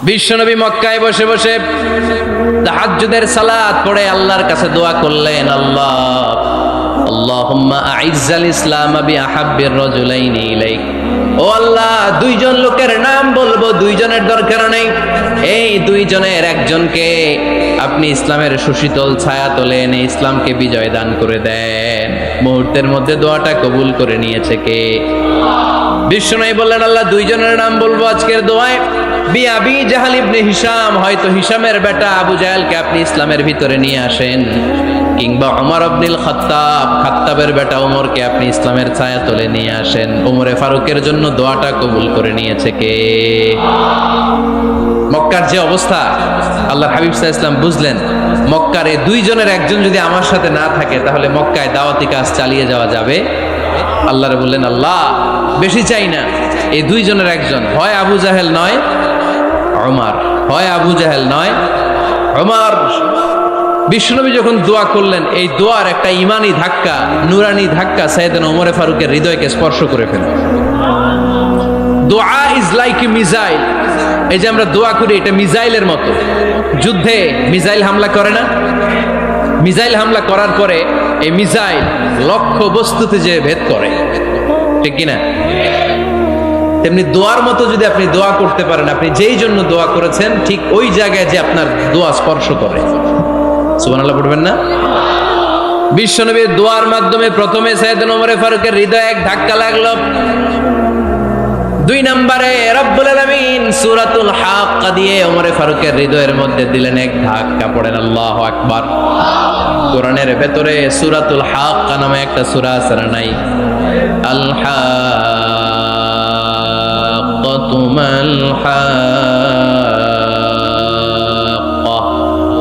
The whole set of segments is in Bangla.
বিশ্বনবী মক্কায় বসে বসে তাহাজ্জুদের সালাত পড়ে আল্লাহর কাছে দোয়া করলেন, আল্লাহুম্মা আইজ্জাল ইসলাম বিআহাব্বির রাজুলাইনি ইলাইক। ও আল্লাহ, দুইজন লোকের নাম বলবো, দুইজনের দরকার নেই, এই দুইজনের একজনকে আপনি ইসলামের সুশীতল ছায়া তোলে এনে ইসলামকে বিজয় দান করে দেন। মুহূর্তের মধ্যে দোয়াটা কবুল করে নিয়েছে কে? বিশ্বনবী বললেন, আল্লাহ, দুইজনের নাম বলবো আজকের দোয়ায়। আবি জাহাল ইবনে হিশাম, হয়তো হিশামের বেটা আবু জাহেলকে আপনি ইসলামের ভিতরে নিয়ে আসেন, কিংবা ওমর ইবনুল খাত্তাব, খাত্তাবের বেটা ওমরকে আপনি ইসলামের ছায়া তলে নিয়ে আসেন। ওমরে ফারুকের জন্য দোয়াটা কবুল করে নিয়েছে কে? মক্কার যে অবস্থা, আল্লাহর হাবিব সাল্লাল্লাহু আলাইহি ওয়াসাল্লাম বুঝলেন মক্কার এই দুইজনের একজন যদি আমার সাথে না থাকে তাহলে মক্কায় দাওয়াতি কাজ চালিয়ে যাওয়া যাবে। আল্লাহরে বললেন, আল্লাহ, বেশি চাই না, এই দুইজনের একজন, হয় আবু জাহেল নয় ওমর, হয় আবু জাহেল নয় ওমর। বিশ্বনবী যখন দোয়া করলেন, এই দোয়ার একটা ইমানি ধাক্কা, নুরানি ধাক্কা সাইয়েদনা ওমরে ফারুকের হৃদয়কে স্পর্শ করে ফেলল। দোয়া ইজ লাইক এ মিসাইল। এই যে আমরা দোয়া করি, এটা মিসাইলের মতো। যুদ্ধে মিসাইল হামলা করে না? মিসাইল হামলা করার পরে এই মিসাইল লক্ষ্য বস্তুতে যে ভেদ করে, ঠিক কিনা? তেমনি দোয়ার মতো যদি আপনি দোয়া করতে পারেন, আপনি যেই জন্য দোয়া করেছেন ঠিক ওই জায়গায় যে আপনার দোয়া স্পর্শ করে। সুবহানাল্লাহ পড়বেন না? বিশ্বনবীর দোয়ার মাধ্যমে প্রথমে সাইয়েদনা ওমরে ফারুকের হৃদয়ে এক ধাক্কা লাগলো। দুই নম্বরে রব্বুল আলামিন সূরাতুল হাক্কা দিয়ে ওমরে ফারুকের হৃদয়ের মধ্যে দিলেন এক ধাক্কা। পড়েন আল্লাহু আকবার। কোরআনের ভেতরে সূরাতুল হাক্কা নামে একটা সূরা আছে না নাই? আল হাক্কাতু মাল হাক্কা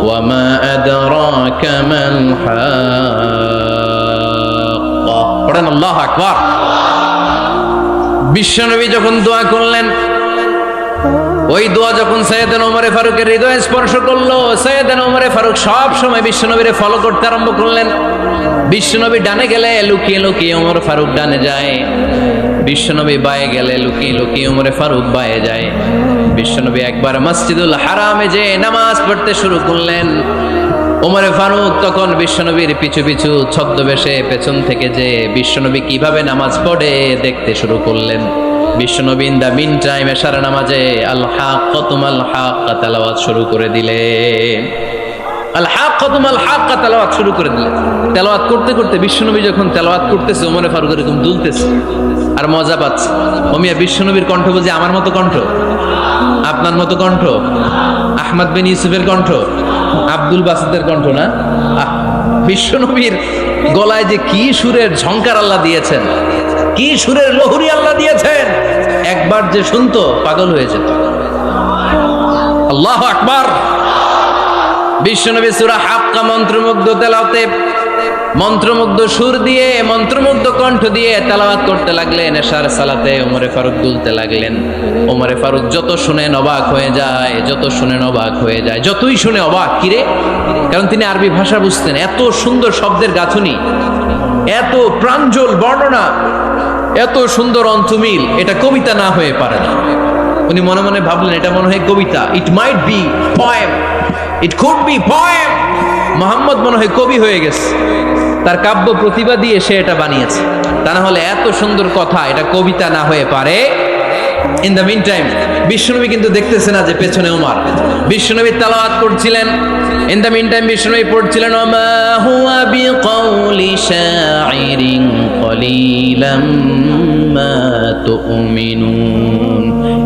ওয়া মা আদরাকা মাল হাক্কা। পড়েন আল্লাহু আকবার। বিশ্বনবী যখন দোয়া করলেন, ওই দোয়া যখন সাইয়েদনা ওমরে ফারুকের হৃদয়ে স্পর্শ করলো, সাইয়েদনা ওমরে ফারুক সব সময় বিশ্বনবীরে ফলো করতে আরম্ভ করলেন। বিশ্বনবী ডানে গেলে লুকিয়ে লুকিয়ে ওমর ফারুক ডানে যায়, বিশ্বনবী বায়ে গেলে লুকিয়ে লুকিয়ে ওমরে ফারুক বায়ে যায়। বিশ্বনবী একবার মসজিদুল হারামে যে নামাজ পড়তে শুরু করলেন, ওমরে ফারুক তখন বিশ্বনবীর পিছু পিছু ছদ্মবেশে পেছন থেকে যে বিশ্বনবী কিভাবে নামাজ পড়ে দেখতে শুরু করলেন। বিশ্বনবী ইন দা মিন টাইম এশার নামাজে আল হাক্কাতু মাল হাক্কা তেলাওয়াত শুরু করে দিলেন। আল হাক্কাতু মাল হাক্কা তেলাওয়াত শুরু করে দিলেন। তেলাওয়াত করতে করতে বিশ্বনবী যখন তেলাওয়াত করতেছে, ওমরে ফারুক এরকম দুলতেছে আর মজা পাচ্ছে। ওমিয়া, বিশ্বনবীর কণ্ঠ বুঝি আমার মতো কণ্ঠ, আপনার মতো কণ্ঠ, আহমদ বিন ইউসুফের কণ্ঠ, আব্দুল বাসিতের কণ্ঠ না? বিশ্বনবীর গলায় যে কি সুরের ঝংকার আল্লাহ দিয়েছেন, কি সুরের লহরী আল্লাহ দিয়েছেন, একবার যে শুনতো পাগল হয়ে যেত। আল্লাহু আকবার। বিশ্বনবী সূরা হাক্কা মন্ত্রমুগ্ধ তেলাওয়াতে, মন্ত্রমুগ্ধ সুর দিয়ে, মন্ত্রমুগ্ধ কণ্ঠ দিয়ে তেলাওয়াত করতে লাগলেন। এশার সালাতে ওমরে ফারুক দুলতে লাগলেন। ওমরে ফারুক যত শুনেন অবাক হয়ে যায়, যত শুনেন অবাক হয়ে যায়, যতই শুনে অবাক। কিরে? কারণ তিনি আরবি ভাষা বুঝতেন। এত সুন্দর শব্দের গাঁথুনি, এত প্রাঞ্জল বর্ণনা, এত সুন্দর অন্তমিল, এটা কবিতা না হয়ে পারে না। উনি মনে মনে ভাবলেন, এটা মনে হয় কবিতা। It might be poem, it could be poem. Muhammad মনে হয় কবি হয়ে গেছে, তার কাব্য প্রতিভা দিয়ে সে এটা বানিয়েছে। তা না হলে এত সুন্দর কথা, এটা কবিতা না হয়ে পারে। ইন দ্য মিন টাইম বিশ্বনবী কিন্তু দেখতেছে না যে পেছনে ওমর। বিশ্বনবী তেলাওয়াত করছিলেন, ইন দ্য মিন টাইম বিশ্বনবী পড়ছিলেন, ওমা হুয়া বিকাউলি শাইরিন কলিলাম মা তুমিনুন।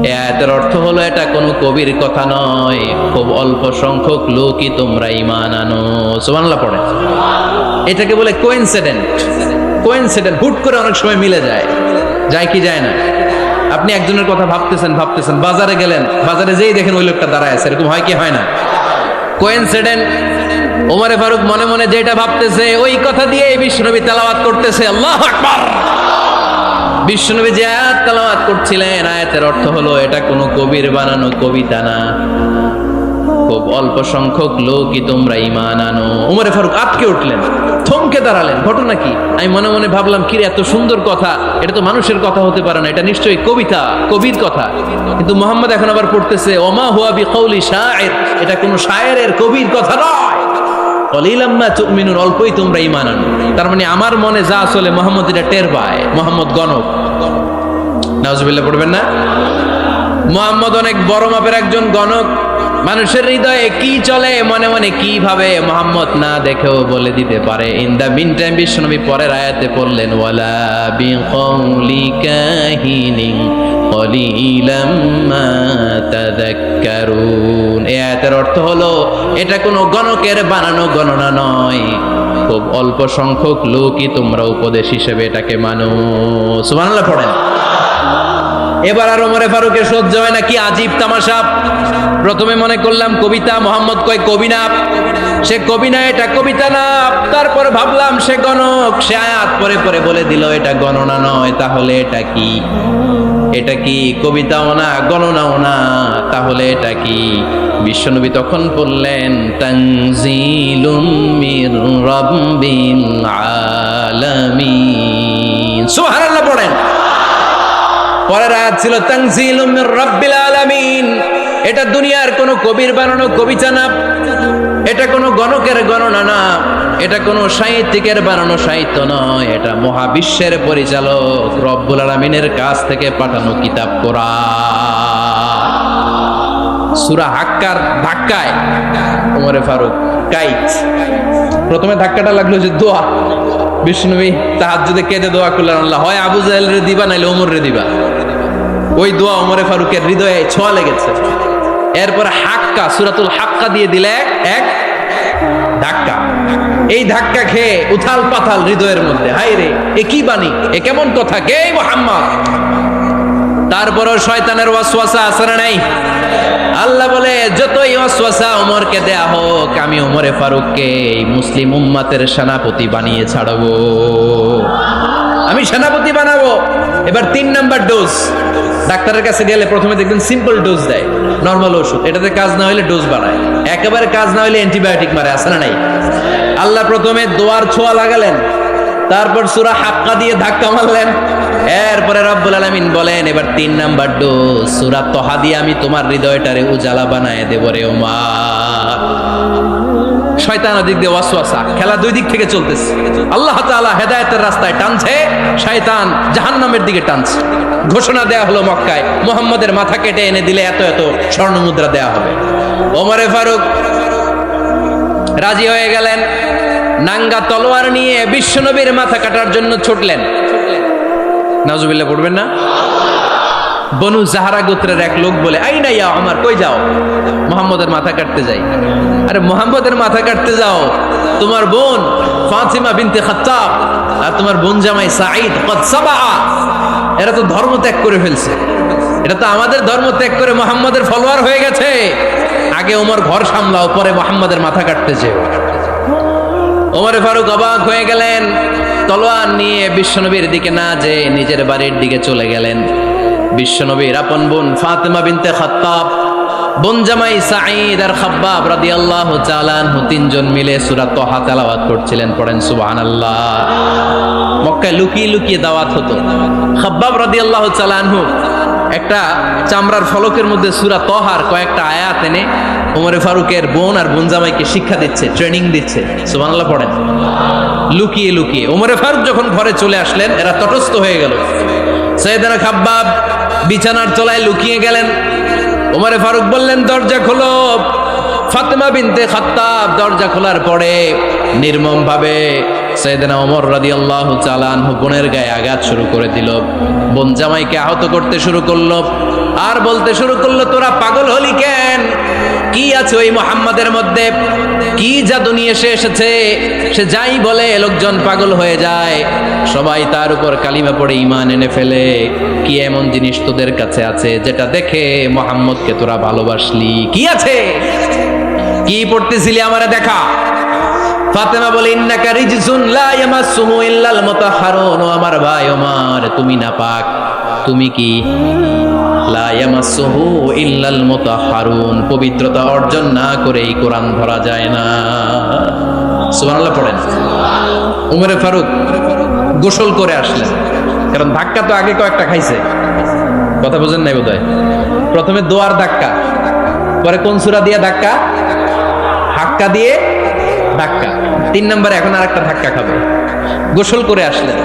এই আয়াতের অর্থ হলো, এটা কোনো কবির কথা নয়, খুব অল্প সংখ্যক লোকই তোমরা ঈমান আনো। সুবহানাল্লাহ পড়ে। এটাকে বলে কোইনসিডেন্ট। কোইনসিডেন্ট, হুট করে অনেক সময় মিলে যায়। যায় কি যায় না? আপনি একজনের কথা ভাবতেছেন, বাজারে গেলেন, বাজারে যেই দেখেন ওই লোকটা দাঁড়ায় আছে, এরকম হয় কি হয় না? কোইনসিডেন্ট। ওমরে ফারুক মনে মনে যেটা ভাবতেছে ওই কথা দিয়ে বিশ্বনবী তেলাওয়াত করতেছে। আল্লাহু আকবার। বিশ্বনবী যে আয়াত তেলাওয়াত করছিলেন, আয়াতের অর্থ হলো, এটা কোনো কবির বানানো কবিতা না, খুব অল্প সংখ্যক লোকই তোমরা ঈমান আনো। ওমরে ফারুক আটকে উঠলেন, থমকে দাঁড়ালেন। ঘটনা কি? আমি মনে মনে ভাবলাম, কি রে, এত সুন্দর কথা, এটা তো মানুষের কথা হতে পারে না, এটা নিশ্চয়ই কবিতা, কবির কথা। কিন্তু মুহাম্মদ এখন আবার পড়তেছে ওমা হুয়া বিকাউলি শায়ের, এটা কোনো শায়েরের, কবির কথা নয়। কলিলাম মা তুমিনুন, অল্পই তোমরা ঈমান আনো। তার মানে আমার মনে যা চলে মুহাম্মদ এটা টের পায়। মুহাম্মদ গণক। নাউজুবিল্লাহ পড়বেন না? মুহাম্মদ অনেক বড় মাপের একজন গণক। মানুষের হৃদয়ে কি চলে, মনে মনে কি ভাবে, মুহাম্মদ না দেখেও বলে দিতে পারে। ইন দা মিন টাইম বিশ্বনবী পরের আয়াতে পড়লেন ওয়ালা বিকাউলি কাহিনিন কলিলাম মা তাযাক্কারুন। এই আয়াতের অর্থ হলো এটা কোনো গণকের বানানো গণনা নয়, খুব অল্প সংখ্যক লোকই তোমরা উপদেশ হিসেবে এটাকে মানো। সুবহানাল্লাহ পড়েন। এবার আর ওমরে ফারুকের সহ্য হয় না, কি আজীব তামাশা। প্রথমে মনে করলাম কবিতা, মোহাম্মদ কয় কবি না, সে কবি না, এটা কবিতা না। তারপরে ভাবলাম সে গণক, সে আয়াত পরে পরে বলে দিল এটা গণনা নয়, তাহলে এটা কি? এটা কি কবিতাও না, গণনাও না, তাহলে এটা কি? বিশ্বনবী তখন বললেন তানজিলুম মির রাব্বিল আলামিন। সুবহানাল্লাহ পড়েন। পরের আয়াত ছিল তানজিলুম মির রাব্বিল আলামিন। এটা দুনিয়ার কোনো কবির বানানো কবিতা না, এটা কোনো গণকের গণনা না, এটা কোনো সাহিত্যিকের বানানো সাহিত্য নয়, এটা মহাবিশ্বের পরিচালক রব্বুল আলামিনের কাছ থেকে পাঠানো কিতাব কোরআন। সূরা হাক্কার ধাক্কায় ওমরে ফারুক কাইত। প্রথমে ধাক্কাটা লাগলো যে দোয়া। বিষ্ণুনবী তাহাজ্জুদে কেঁদে দোয়া করলেন, আল্লাহ হয় আবু জাহেল রে দিবা, নাইলে ওমর রে দিবা। ওই দোয়া ওমরে ফারুকের হৃদয়ে ছোঁয়া লেগেছে। এরপর হাক্কা, সূরাতুল হাক্কা দিয়ে দিলে এক ধাক্কা। এই ধাক্কা খেয়ে উথাল পাথাল হৃদয়ের মধ্যে, হায় রে, এ কি বাণী, এ কেমন কথা, কে মুহাম্মদ? তারপরও শয়তানের ওয়াসওয়াসা আছে না নাই? আল্লাহ বলে যতই ওয়াসওয়াসা ওমরকে দেয়া হোক, আমি ওমরে ফারুককে এই মুসলিম উম্মতের সেনাপতি বানিয়ে ছাড়বো, আমি সেনাপতি বানাবো। এবার 3 নাম্বার ডোজ। ডাক্তারের কাছে গেলে প্রথমে দেখবেন সিম্পল ডোজ দেয়, নরমাল ওষুধ, এটাতে কাজ না হলে ডোজ বাড়ায়, একেবারে কাজ না হলে অ্যান্টিবায়োটিক মারে, আছে না নাই? আল্লাহ প্রথমে দোয়ার ছোঁয়া লাগালেন, তারপর সূরা হাক্কা দিয়ে ধাক্কা মারলেন, এরপরে রব্বুল আলামিন বলেন এবার 3 নাম্বার ডোজ সূরা তহা দিয়ে আমি তোমার হৃদয়টারে উজালা বানায় দেব রে ওমর। শয়তান ওদিক দিয়ে ওয়াসওয়াসা, খেলা দুই দিক থেকে চলতেছে। আল্লাহ তাআলা হেদায়েতের রাস্তায় টানছে, শয়তান জাহান্নামের দিকে টানছে। ঘোষণা দেয়া হলো মক্কায়, মুহাম্মদের মাথা কেটে এনে দিলে এত এত স্বর্ণ মুদ্রা দেয়া হবে। ওমরে ফারুক রাজি হয়ে গেলেন, নাঙ্গা তলোয়ার নিয়ে বিশ্বনবীর মাথা কাটার জন্য ছুটলেন। নাউজুবিল্লাহ পড়বেন না? বনু জাহরা গোত্রের এক লোক বলে, আইনা ইয়া ওমর, কই যাও? মুহাম্মদের মাথা কাটতে যাই। আরে মুহাম্মদের মাথা কাটতে যাও? তোমার বোন ফাতিমা বিনতে খাত্তাব আর তোমার বোন জামাই সাঈদ কদ সাবা, এরা তো ধর্ম ত্যাগ করে ফেলছে, এটা তো আমাদের ধর্ম ত্যাগ করে মুহাম্মদের ফলোয়ার হয়ে গেছে। আগে ওমর ঘর সামলাও, পরে মুহাম্মদের মাথা কাটতে যেও। ওমরে ফারুক অবাক হয়ে গেলেন, তলোয়ার নিয়ে বিশ্বনবীর দিকে না যে নিজের বাড়ির দিকে চলে গেলেন। বিশ্বনবীর আপন বোন ফাতিমা বিনতে খাত্তাব, বোন জামাই সাঈদ আর খাব্বাব রাদিয়াল্লাহু তাআলা আনহু, 3 জন মিলে সূরা তহা তেলাওয়াত করছিলেন। পড়েন সুবহানাল্লাহ। মক্কায় লুকিয়ে লুকিয়ে দাওয়াত হতো। খাব্বাব রাদিয়াল্লাহু তাআলা আনহু একটা চামড়ার ফলকের মধ্যে সূরা তহার কয়েকটা আয়াত এনে ওমরে ফারুকের বোন আর বোন জামাইকে শিক্ষা দিচ্ছে, ট্রেনিং দিচ্ছে। সুবহানাল্লাহ পড়েন। লুকিয়ে লুকিয়ে ওমরে ফারুক যখন ঘরে চলে আসলেন, এরা তটস্থ হয়ে গেল। সাইয়েদনা খাব্বাব বিছানার তলায় লুকিয়ে গেলেন। ওমরে ফারুক বললেন, দরজা খোলো। ফাতিমা বিনতে খাত্তাব দরজা খোলার পরে নির্মম ভাবে সাইয়েদনা ওমর রাদিয়াল্লাহু তাআলা আনহু বোনের গায়ে আঘাত শুরু করে দিল। বোন জামাইকে আহত করতে শুরু করলো আর বলতে শুরু করলো, তোরা পাগল হলি কেন? কি আছে ওই মুহাম্মাদের মধ্যে? কি জাদু নিয়ে এসেছে? সে যাই বলে লোকজন পাগল হয়ে যায়, সবাই তার উপর কালিমা পড়ে ঈমান এনে ফেলে। কি এমন জিনিস তোদের কাছে আছে যেটা দেখে মুহাম্মদকে তোরা ভালোবাসলি? কি আছে? কি পড়তেছিলি আমারে দেখা? ফাতেমা বলে, ইন্নাকা রিজসুন লা ইয়ামাসসুহু ইল্লাল মুতাহহারুন। ও আমার ভাই ওমর, তুমি নাপাক। তুমি কি? লা ইয়ামাসসুহু ইল্লাল মুতাহহারুন, পবিত্রতা অর্জন না করে এই কোরআন ধরা যায় না। সুবহানাল্লাহ পড়েন। উমরে ফারুক গোসল করে আসলেন, কারণ ধাক্কা তো আগে কয়েকটা খাইছে, কথা বুঝেন নাই বোধহয়। প্রথমে দোয়ার ধাক্কা, পরে কোন সূরা দিয়ে ধাক্কা, হাক্কা দিয়ে ধাক্কা, 3 নম্বরে এখন আরেকটা ধাক্কা খাবে। গোসল করে আসলেন,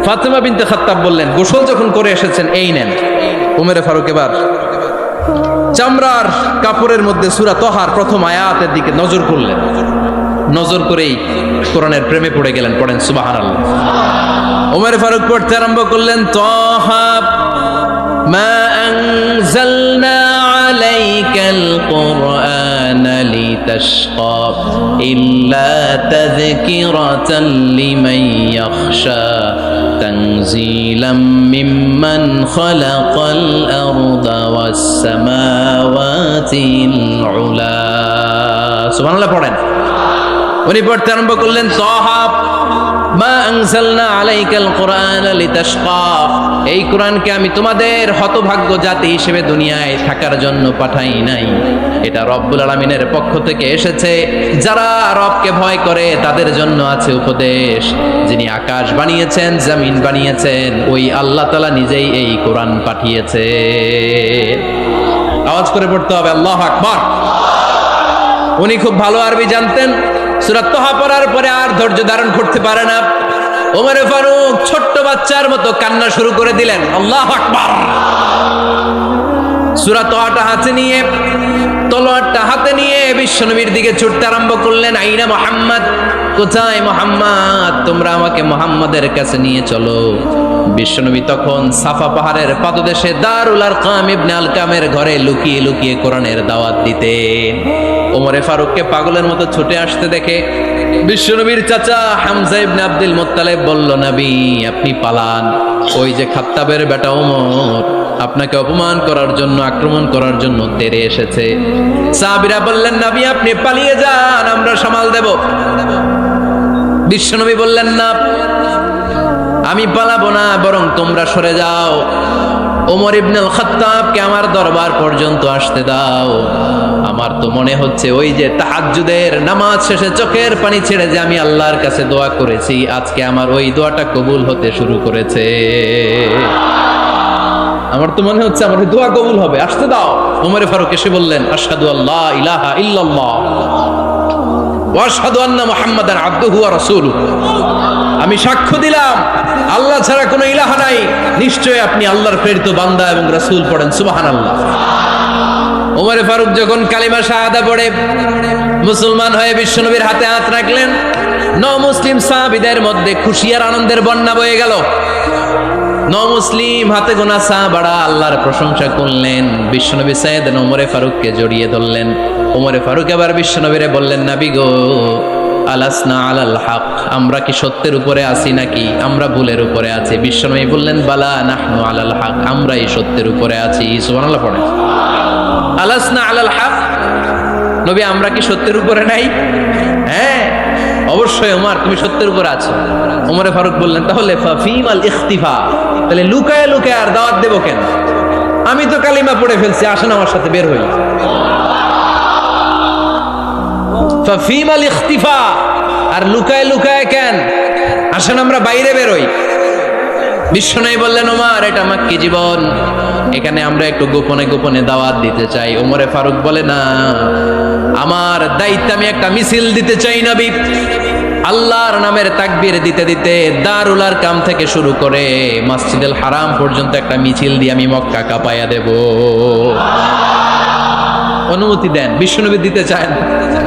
ফাতেমা বিনতে খাত্তাব বললেন, গোসল যখন করে এসেছেন এই নেন। উমরে ফারুক এবার চামড়ার কাপড়ের মধ্যে সূরা তহার প্রথম আয়াতের দিকে নজর করলেন, নজর করেই কোরআনের প্রেমে পড়ে গেলেন। পড়েন সুবহানাল্লাহ। উমরে ফারুক পড়তে আরম্ভ করলেন, তহা মা আনজালনা আলাইকাল কুরআনা লিতাশকা ইল্লা তাযকিরাতান লিমান ইয়াখশা তানজিলাম মিম্মান খালাকাল আরদা ওয়াস সামাওয়াতিল উলা। সুবহানাল্লাহ পড়েন। উনি পড়তে আরম্ভ করলেন, তহা মা আনজালনা আলাইকাল কুরআনা লিতাশকা, এই কোরআনকে আমি তোমাদের হতভাগ্য জাতি হিসেবে দুনিয়ায় থাকার জন্য পাঠাই নাই, এটা রব্বুল আলামিনের পক্ষ থেকে এসেছে। যারা রবকে ভয় করে তাদের জন্য আছে উপদেশ। যিনি আকাশ বানিয়েছেন, জমিন বানিয়েছেন, ওই আল্লাহ তাআলা নিজেই এই কোরআন পাঠিয়েছে। আওয়াজ করে পড়তে হবে আল্লাহু আকবার। উনি খুব ভালো আরবি জানতেন। সূরা তহা পড়ার পরে আর ধৈর্য ধারণ করতে পারে না। ওমরে ফারুক ছোট্ট বাচ্চার মতো কান্না শুরু করে দিলেন। আল্লাহু আকবার। সূরা তহাটা হাতে নিয়ে, তলোয়ারটা হাতে নিয়ে বিশ্বনবীর দিকে ছুটতে আরম্ভ করলেন। আইনা মুহাম্মদ, কোথায় মুহাম্মদ? তোমরা আমাকে মুহাম্মাদের কাছে নিয়ে চলো। বিশ্বনবী তখন সাফা পাহাড়ের পাদদেশে দারুল আরকাম ইবনে আলকামের ঘরে লুকিয়ে লুকিয়ে কোরআনের দাওয়াত দিতেন। ওমরে ফারুককে পাগলের মতো ছুটে আসতে দেখে বিশ্বনবীর চাচা হামজা ইবনে আব্দুল মুত্তালিব বলল, নবী আপনি পালান, ওই যে খাত্তাবের বেটা ওমর আপনাকে অপমান করার জন্য, আক্রমণ করার জন্য তেড়ে এসেছে। সাহাবীরা বললেন, নবী আপনি পালিয়ে যান, আমরা সামাল দেব। বিশ্বনবী বললেন, না আমি পালাবো না, বরং তোমরা সরে যাও। ওমর ইবনুল খাত্তাবকে আমার দরবার পর্যন্ত আসতে দাও। আমার তো মনে হচ্ছে ওই যে তাহাজ্জুদের নামাজ শেষে চোখের পানি ছেড়ে যে আমি আল্লাহর কাছে দোয়া করেছি, আজকে আমার ওই দোয়াটা কবুল হতে শুরু করেছে। আমার তো মনে হচ্ছে আমার দোয়া কবুল হবে, আসতে দাও। ওমরে ফারুক এসে বললেন, আশহাদু আল্লা ইলাহা ইল্লাল্লাহ ওয়া আশহাদু আন্না মুহাম্মাদান আবদুহু ওয়া রাসূলুহু, আমি সাক্ষ্য দিলাম আল্লাহ ছাড়া কোনো ইলাহ নাই, নিশ্চয় আপনি আল্লাহর প্রেরিত বান্দা এবং রাসূল। পড়েন সুবহানাল্লাহ। ওমরে ফারুক যখন কালিমা শাহাদা পড়ে মুসলমান হয়ে বিশ্বনবীর হাতে হাত রাখলেন, মুসলিম সাহাবীদের মধ্যে খুশি আর আনন্দের বন্যা বয়ে গেল। মুসলিম হাতে গোনা সাহাবারা আল্লাহর প্রশংসা করলেন। বিশ্বনবী সাইয়েদনা ওমরে ফারুককে জড়িয়ে ধরলেন। ওমরে ফারুক এবার বিশ্বনবীরে বললেন, নবী গো, আলাসনা আলাল হক, আমরা কি সত্যের উপরে আছি নাকি আমরা ভুলের উপরে আছি? বিশ্বনবী বললেন, বালা নাহনু আলাল হক, আমরা এই সত্যের উপরে আছি। সুবহানাল্লাহ পড়েন। আলাসনা আলাল হক, নবী আমরা কি সত্যের উপরে নাই? হ্যাঁ অবশ্যই ওমর, তুমি সত্যের উপরে আছো। ওমরে ফারুক বললেন, তাহলে ফাফিমাল ইখতিফা, তাহলে লুকায় লুকায় আর দাওয়াত দেব কেন? আমি তো কালিমা পড়ে ফেলছি, আসেন আমার সাথে বের হই। ফাফিমাল ইখতিফা, আর লুকায় লুকায় কেন? আসেন আমরা বাইরে বেরোই। বিশ্বনবী বললেন, ওমর এটা মাক্কি জীবন, এখানে আমরা একটু গোপনে গোপনে দাওয়াত দিতে চাই। ওমরে ফারুক বলে, না, আমার দায়িত্ব, আমি একটা মিছিল দিতে চাই নবী। আল্লাহর নামের তাকবীর দিতে দিতে দারুল আরকাম থেকে শুরু করে মসজিদুল হারাম পর্যন্ত একটা মিছিল দিয়ে আমি মক্কা কাঁপাইয়া দেব। অনুমতি দেন। বিশ্বনবী দিতে চায় না।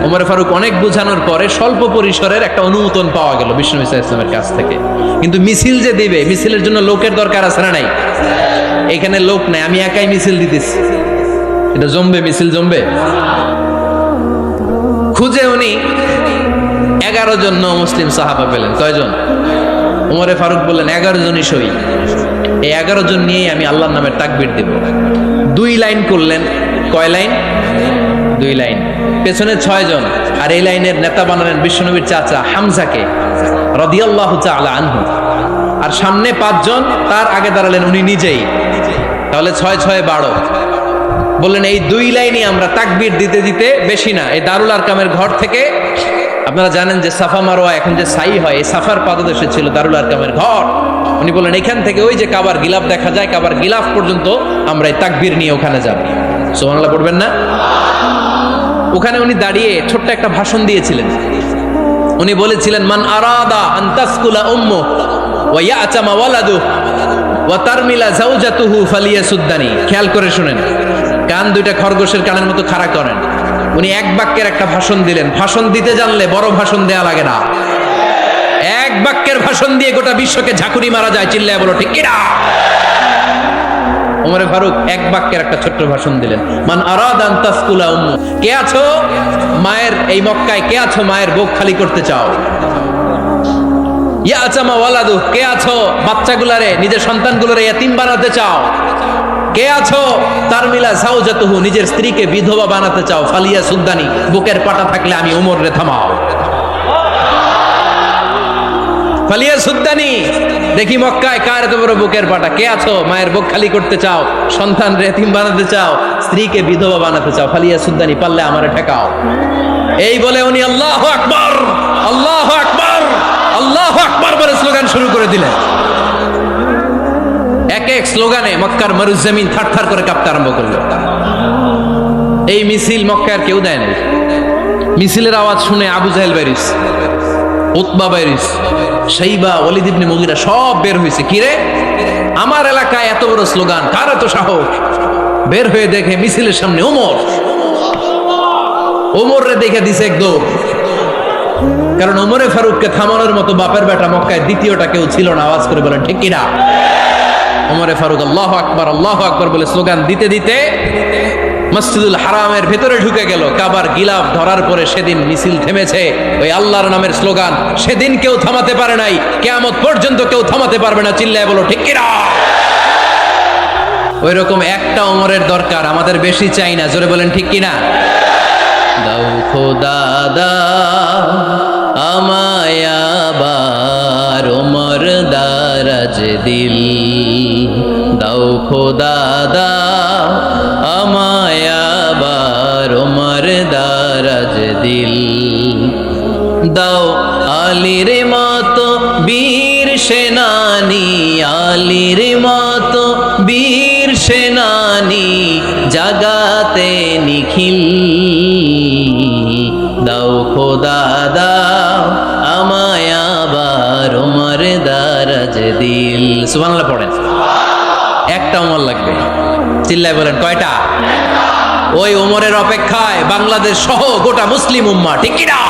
ওমর ফারুক অনেক বোঝানোর পরে স্বল্প পরিসরের একটা অনুমোদন পাওয়া গেল বিশ্বনবী সাল্লাল্লাহু আলাইহি ওয়াসাল্লামের কাছ থেকে। কিন্তু মিছিল যে দিবে, মিছিলের জন্য লোকের দরকার আছে না নাই? এখানে লোক নাই, আমি একাই মিছিল দিতেছি। এটা জমবে, মিছিল জমবে। খুঁজে উনি 11 জন মুসলিম সাহাবা পেলেন। কয়জন? ওমরে ফারুক বললেন, 11 জনই সই। এই 11 জন নিয়েই আমি আল্লাহর নামের তাকবীর দেব। 2 লাইন করলেন। কয় লাইন? 2 লাইন। পেছনে 6 জন, আর এই লাইনের নেতা বানালেন বিশ্বনবীর চাচা হামজাকে রাদিয়াল্লাহু তাআলা আনহু। আর সামনে 5 জন, তার আগে দাঁড়ালেন উনি নিজেই। তাহলে 6-6-12। বললেন এই 2 লাইনই আমরা তাকবীর দিতে দিতে, বেশি না, এই দারুল আরকামের ঘর থেকে, আপনারা জানেন যে সাফা মারোয়া এখন যে সাই হয়, এই সাফার পাদদেশে ছিল দারুল আরকামের ঘর। উনি বললেন এখান থেকে ওই যে কাবার গিলাফ দেখা যায়, কাবার গিলাফ পর্যন্ত আমরা এই তাকবীর নিয়ে ওখানে যাব। সুবহানাল্লাহ পড়বেন না? ওখানে উনি দাঁড়িয়ে ছোট্ট একটা ভাষণ দিয়েছিলেন। উনি বলেছিলেন, মান আরাদা আন তাসকুলা উম্মু ওয়া ইয়াতামা ওয়ালাদু ওয়া তারমিলা যাওজাতুহু ফালিয়াসুদ্দানি। খেয়াল করে শুনেন, কান দুইটা খরগোশের কানের মতো খাড়া করেন। উনি এক বাক্যের একটা ভাষণ দিলেন। ভাষণ দিতে জানলে বড় ভাষণ দেয়া লাগে না, এক বাক্যের ভাষণ দিয়ে গোটা বিশ্বকে ঝাঁকুনি মারা যায়। চিল্লায় বলো ঠিক কিনা? ওমরে ফারুক এক বাক্যের একটা ছোট্ট ভাষণ দিলেন, মান আরাদা আন তাসকুলা উম্মু। কে আছো মায়ের এই মক্কায়, কে আছো মায়ের বুক খালি করতে চাও? ইয়াতামা ওয়ালাদু, কে আছো বাচ্চাগুলারে, নিজের সন্তানগুলোরে ইয়াতিম বানাতে চাও? কে আছো তারমিলা যাওজাতুহু, নিজের স্ত্রীকে বিধবা বানাতে চাও? ফালিয়া সুদ্দানি, বুকের পাটা থাকলে আমি ওমর রে থামাও। ফালিয়া সুদ্দানি, দেখি মক্কায় কার এত বড় বুকের পাটা। কে আছো মায়ের বুক খালি করতে চাও, সন্তান এতিম বানাতে চাও, স্ত্রীকে বিধবা বানাতে চাও? ফালিয়া সুদ্দানি, পারলে আমারে ঠেকাও। এই বলে উনি আল্লাহু আকবার, আল্লাহু আকবার, আল্লাহু আকবার বলে স্লোগান শুরু করে দিলেন। এক এক স্লোগানে মক্কার মরুজমিন থারথার করে কাঁপতে আরম্ভ করলো। এই মিছিল মক্কার কেউ দেয় না। মিছিলের আওয়াজ শুনে আবু জাহেল বাইরিস, উতবা বাইরিস, শাইবা, ওয়ালিদ ইবনে মুগিরা সব বের হয়েছে। কিরে, আমার এলাকায় এত বড় স্লোগান, কার এত সাহস? বের হয়ে দেখে মিছিলের সামনে ওমর। ওমর রে দেখে দিছে এক দৌড়, কারণ ওমরে ফারুককে থামানোর মতো বাপের বেটা মক্কায় দ্বিতীয়টা কেউ ছিল না। আওয়াজ করে বলেন ঠিক কিনা? ওমরে ফারুক আল্লাহু আকবার, আল্লাহু আকবার বলে স্লোগান দিতে দিতে মসজিদুল হারামের ভেতরে ঢুকে গেল। কাবার গিলাফ ধরার পরে সেদিন মিছিল থেমেছে ওই আল্লাহর নামের স্লোগান। সেদিন কেউ থামাতে পারে নাই, কিয়ামত পর্যন্ত কেউ থামাতে পারবে না। চিল্লায় বলো ঠিক কিনা? ওই রকম একটা ওমরের দরকার, আমাদের বেশি চাই না। জোরে বলেন ঠিক কিনা? দাও খোদা দাও আমায় আবার ওমর দারাজ দিল, দাও খোদা দাও আমায় আবার ওমর দারাজ দিল, দাও আলীর মতো বীর সেনানি, আলীর মতো বীর সেনানি জাগাতে নিখিল, দাও খোদা দাও আমায় আবার ওমর দারাজ দিল। সুবহানাল্লাহ পড়েন। একটা ওমর লাগবে। চিল্লায় বলেন কয়টা? ওই ওমরের অপেক্ষায় বাংলাদেশ সহ গোটা মুসলিম উম্মাহ, ঠিক কি না?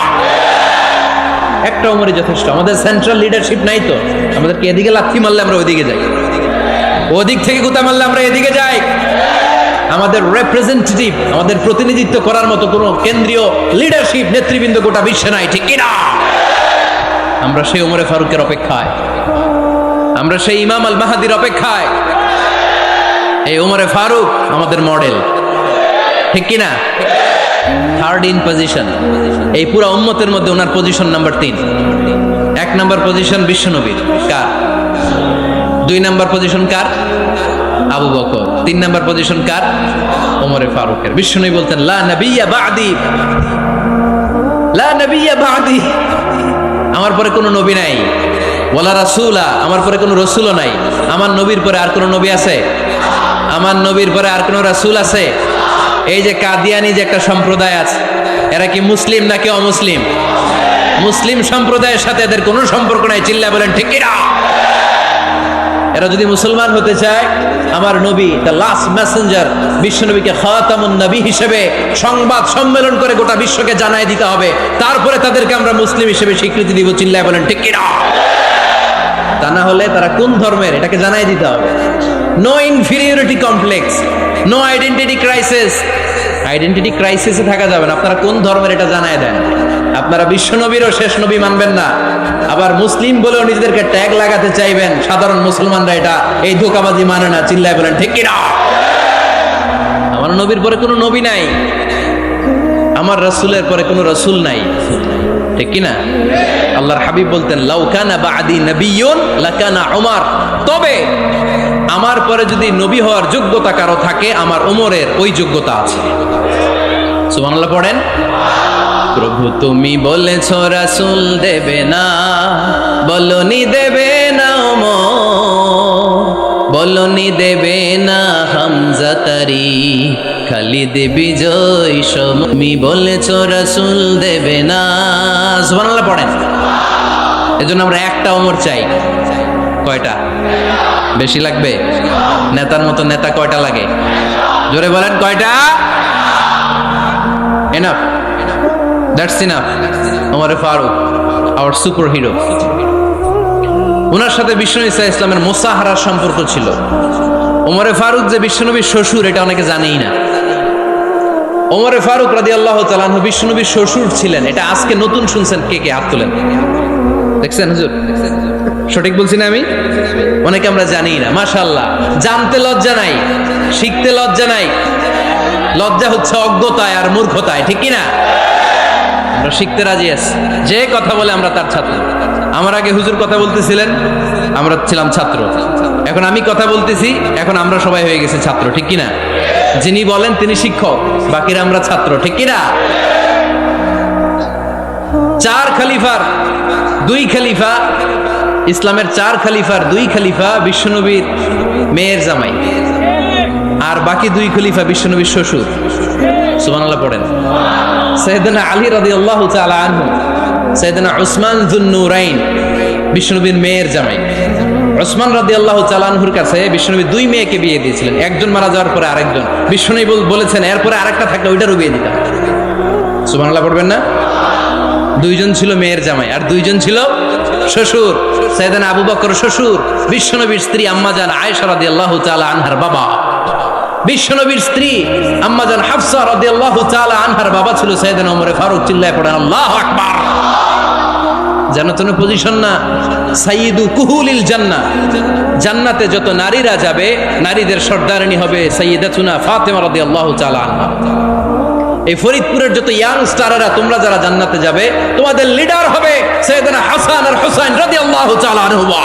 একটা ওমরই যথেষ্ট। আমাদের সেন্ট্রাল লিডারশিপ নাই তো, আমাদেরকে এদিকে লাথি মারলে আমরা ওইদিকে যাই, ওদিক থেকে গুতা মারলে আমরা এদিকে যাই। আমাদের রিপ্রেজেন্টেটিভ, আমাদের প্রতিনিধিত্ব করার মতো কোনো কেন্দ্রীয় লিডারশিপ নেতৃবৃন্দ গোটা বিশ্বে নাই, ঠিক কি না? আমরা সেই ওমরে ফারুকের অপেক্ষায়, আমরা সেই ইমাম আল মাহাদির অপেক্ষায়। এই ওমরে ফারুক আমাদের মডেল, ঠিক কি না? থার্ড ইন পজিশন এই পুরো উম্মতের মধ্যে ওনার পজিশন নাম্বার 3। 1 নাম্বার পজিশন বিশ্বনবীর, কার? 2 নাম্বার পজিশন কার? আবু বকর। 3 নাম্বার পজিশন কার? ওমরে ফারুকের। বিশ্বনবী বলতেন লা নবিয়্যা বা'দি, লা নবিয়্যা বা'দি, আমার পরে কোনো নবী নাই। ওয়ালা রাসূলা, আমার পরে কোনো রাসূলও নাই। আমার নবীর পরে আর কোনো নবী আছে? আমার নবীর পরে আর কোনো রাসূল আছে? এই যে কাদিয়ানি যে একটা সম্প্রদায় আছে, এরা কি মুসলিম নাকি অমুসলিম? মুসলিম সম্প্রদায়ের সাথে এদের কোনো সম্পর্ক নাই। চিল্লায় বলেন ঠিক কি না? এরা যদি মুসলমান হতে চায়, আমার নবী দ্য লাস্ট মেসেঞ্জার বিশ্বনবীকে খাতামুন নবী হিসেবে সংবাদ সম্মেলন করে গোটা বিশ্বকে জানাই দিতে হবে, তারপরে তাদেরকে আমরা মুসলিম হিসেবে স্বীকৃতি দিব। চিল্লায় বলেন ঠিক কি না? তা না হলে তারা কোন ধর্মের এটাকে জানাই দিতে হবে। No inferiority complex, no identity crisis. Identity ক্রাইসিসে থাকা যাবে না। আপনারা কোন ধর্মের এটা জানাই দেন। আপনারা বিশ্বনবীরও শেষ নবী মানবেন না, আবার মুসলিম বলেও নিজেদেরকে ট্যাগ লাগাতে চাইবেন। সাধারণ মুসলমানরা এটা এই ধোঁকাবাজি মানে না। চিল্লায় বলেন ঠিক কি না? আমার নবীর পরে কোনো নবী নাই। আমার আমার রাসূলের পরে কোনো রাসূল নাই, ঠিক কি না? আল্লাহর হাবিব বলতেন লাউ কানা বাদি নাবিয়্যুন লাকানা উমর, তবে আমার পরে যদি নবী হওয়ার যোগ্যতা কারো থাকে আমার ওমরের ওই যোগ্যতা আছে। সুবহানাল্লাহ পড়েন। প্রভু তুমি বলেছ রাসূল দেবে না, বলনি দেবে না ওমর, বলনি দেবে না হামজা তারি, খালিদ বিজয় তুমি বলেছ রাসূল দেবে না। সুবহানাল্লাহ পড়েন। এজন্য আমরা একটা ওমর চাই। কয়টা? বেশি লাগবে? নেতার মতো নেতা কয়টা লাগে? জোরে বলেন কয়টা? Enough, that's enough. Omar Faruk our super hero. ওনার সাথে বিশ্বনবী সাল্লাল্লাহু আলাইহি ওয়াসাল্লামের মুসাহারার সম্পর্ক ছিল। ওমরে ফারুক যে বিশ্বনবীর শ্বশুর এটা অনেকে জানেই না। ওমরে ফারুক রাদিয়াল্লাহু তাআলা আনহু বিশ্বনবীর শ্বশুর ছিলেন, এটা আজকে নতুন শুনছেন। কে কে হাত তোলেন? দেখছেন হুজুর? সঠিক বলছি না আমি? অনেকে আমরা জানি না। মাশাআল্লাহ, জানতে লজ্জা নাই, শিখতে লজ্জা নাই, লজ্জা হচ্ছে অজ্ঞতায় আর মূর্খতায়, ঠিক কি না? আমরা শিখতে রাজি আছি। যে কথা বলে আমরা তার ছাত্র। আমার আগে হুজুর কথা বলতেছিলেন, আমরা ছিলাম ছাত্র। এখন আমি কথা বলতেছি, এখন আমরা সবাই হয়ে গেছি ছাত্র, ঠিক কি না? যিনি বলেন তিনি শিক্ষক, বাকিরা আমরা ছাত্র, ঠিক কি না? চার খলিফার দুই খলিফা, ইসলামের চার খলিফার দুই খলিফা বিশ্বনবীর মেয়ের জামাই, আর বাকি দুই খলিফা বিশ্বনবীর শ্বশুর। সুবহানাল্লাহ পড়েন। সাইয়েদনা আলী রাদিয়াল্লাহু তাআলা আনহু, সাইয়েদনা উসমান যুন-নূরাইন বিশ্বনবীর মেয়ের জামাই। উসমান রাদিয়াল্লাহু তাআলা আনহুর কাছে বিশ্বনবী দুই মেয়েকে বিয়ে দিয়েছিলেন। একজন মারা যাওয়ার পরে আরেকজন। বিশ্বনবী বলেছেন এরপরে আরেকটা থাকলে ওইটারও বিয়ে দিতাম। সুবহানাল্লাহ পড়বেন না? দুইজন ছিল মেয়ের জামাই আর দুইজন ছিল শ্বশুর। সাইয়েদনা আবু বকর শ্বশুর, বিশ্বনবীর স্ত্রী আম্মাজান আয়েশা রাদিয়াল্লাহু তাআলা আনহার বাবা। বিশ্বনবীর স্ত্রী আম্মাজান হাফসা রাদিয়াল্লাহু তাআলা আনহার বাবা ছিল সাইয়েদনা ওমর ফারুক। চিল্লায় পড়েন আল্লাহু আকবার। জান্নাতুন পজিশন না, সাইয়্যিদু কুহুলিল জান্নাহ। জান্নাতে যত নারীরা যাবে, নারীদের সর্দারিনী হবে সাইয়্যিদাতুনা ফাতেমা রাদিয়াল্লাহু তাআলা আনহা। এই ফরিদপুরের যত ইয়াং স্টাররা তোমরা যারা জান্নাতে যাবে, তোমাদের লিডার হবে সাইয়েদনা হাসান আর হুসাইন রাদিয়াল্লাহু তাআলা আনহুমা।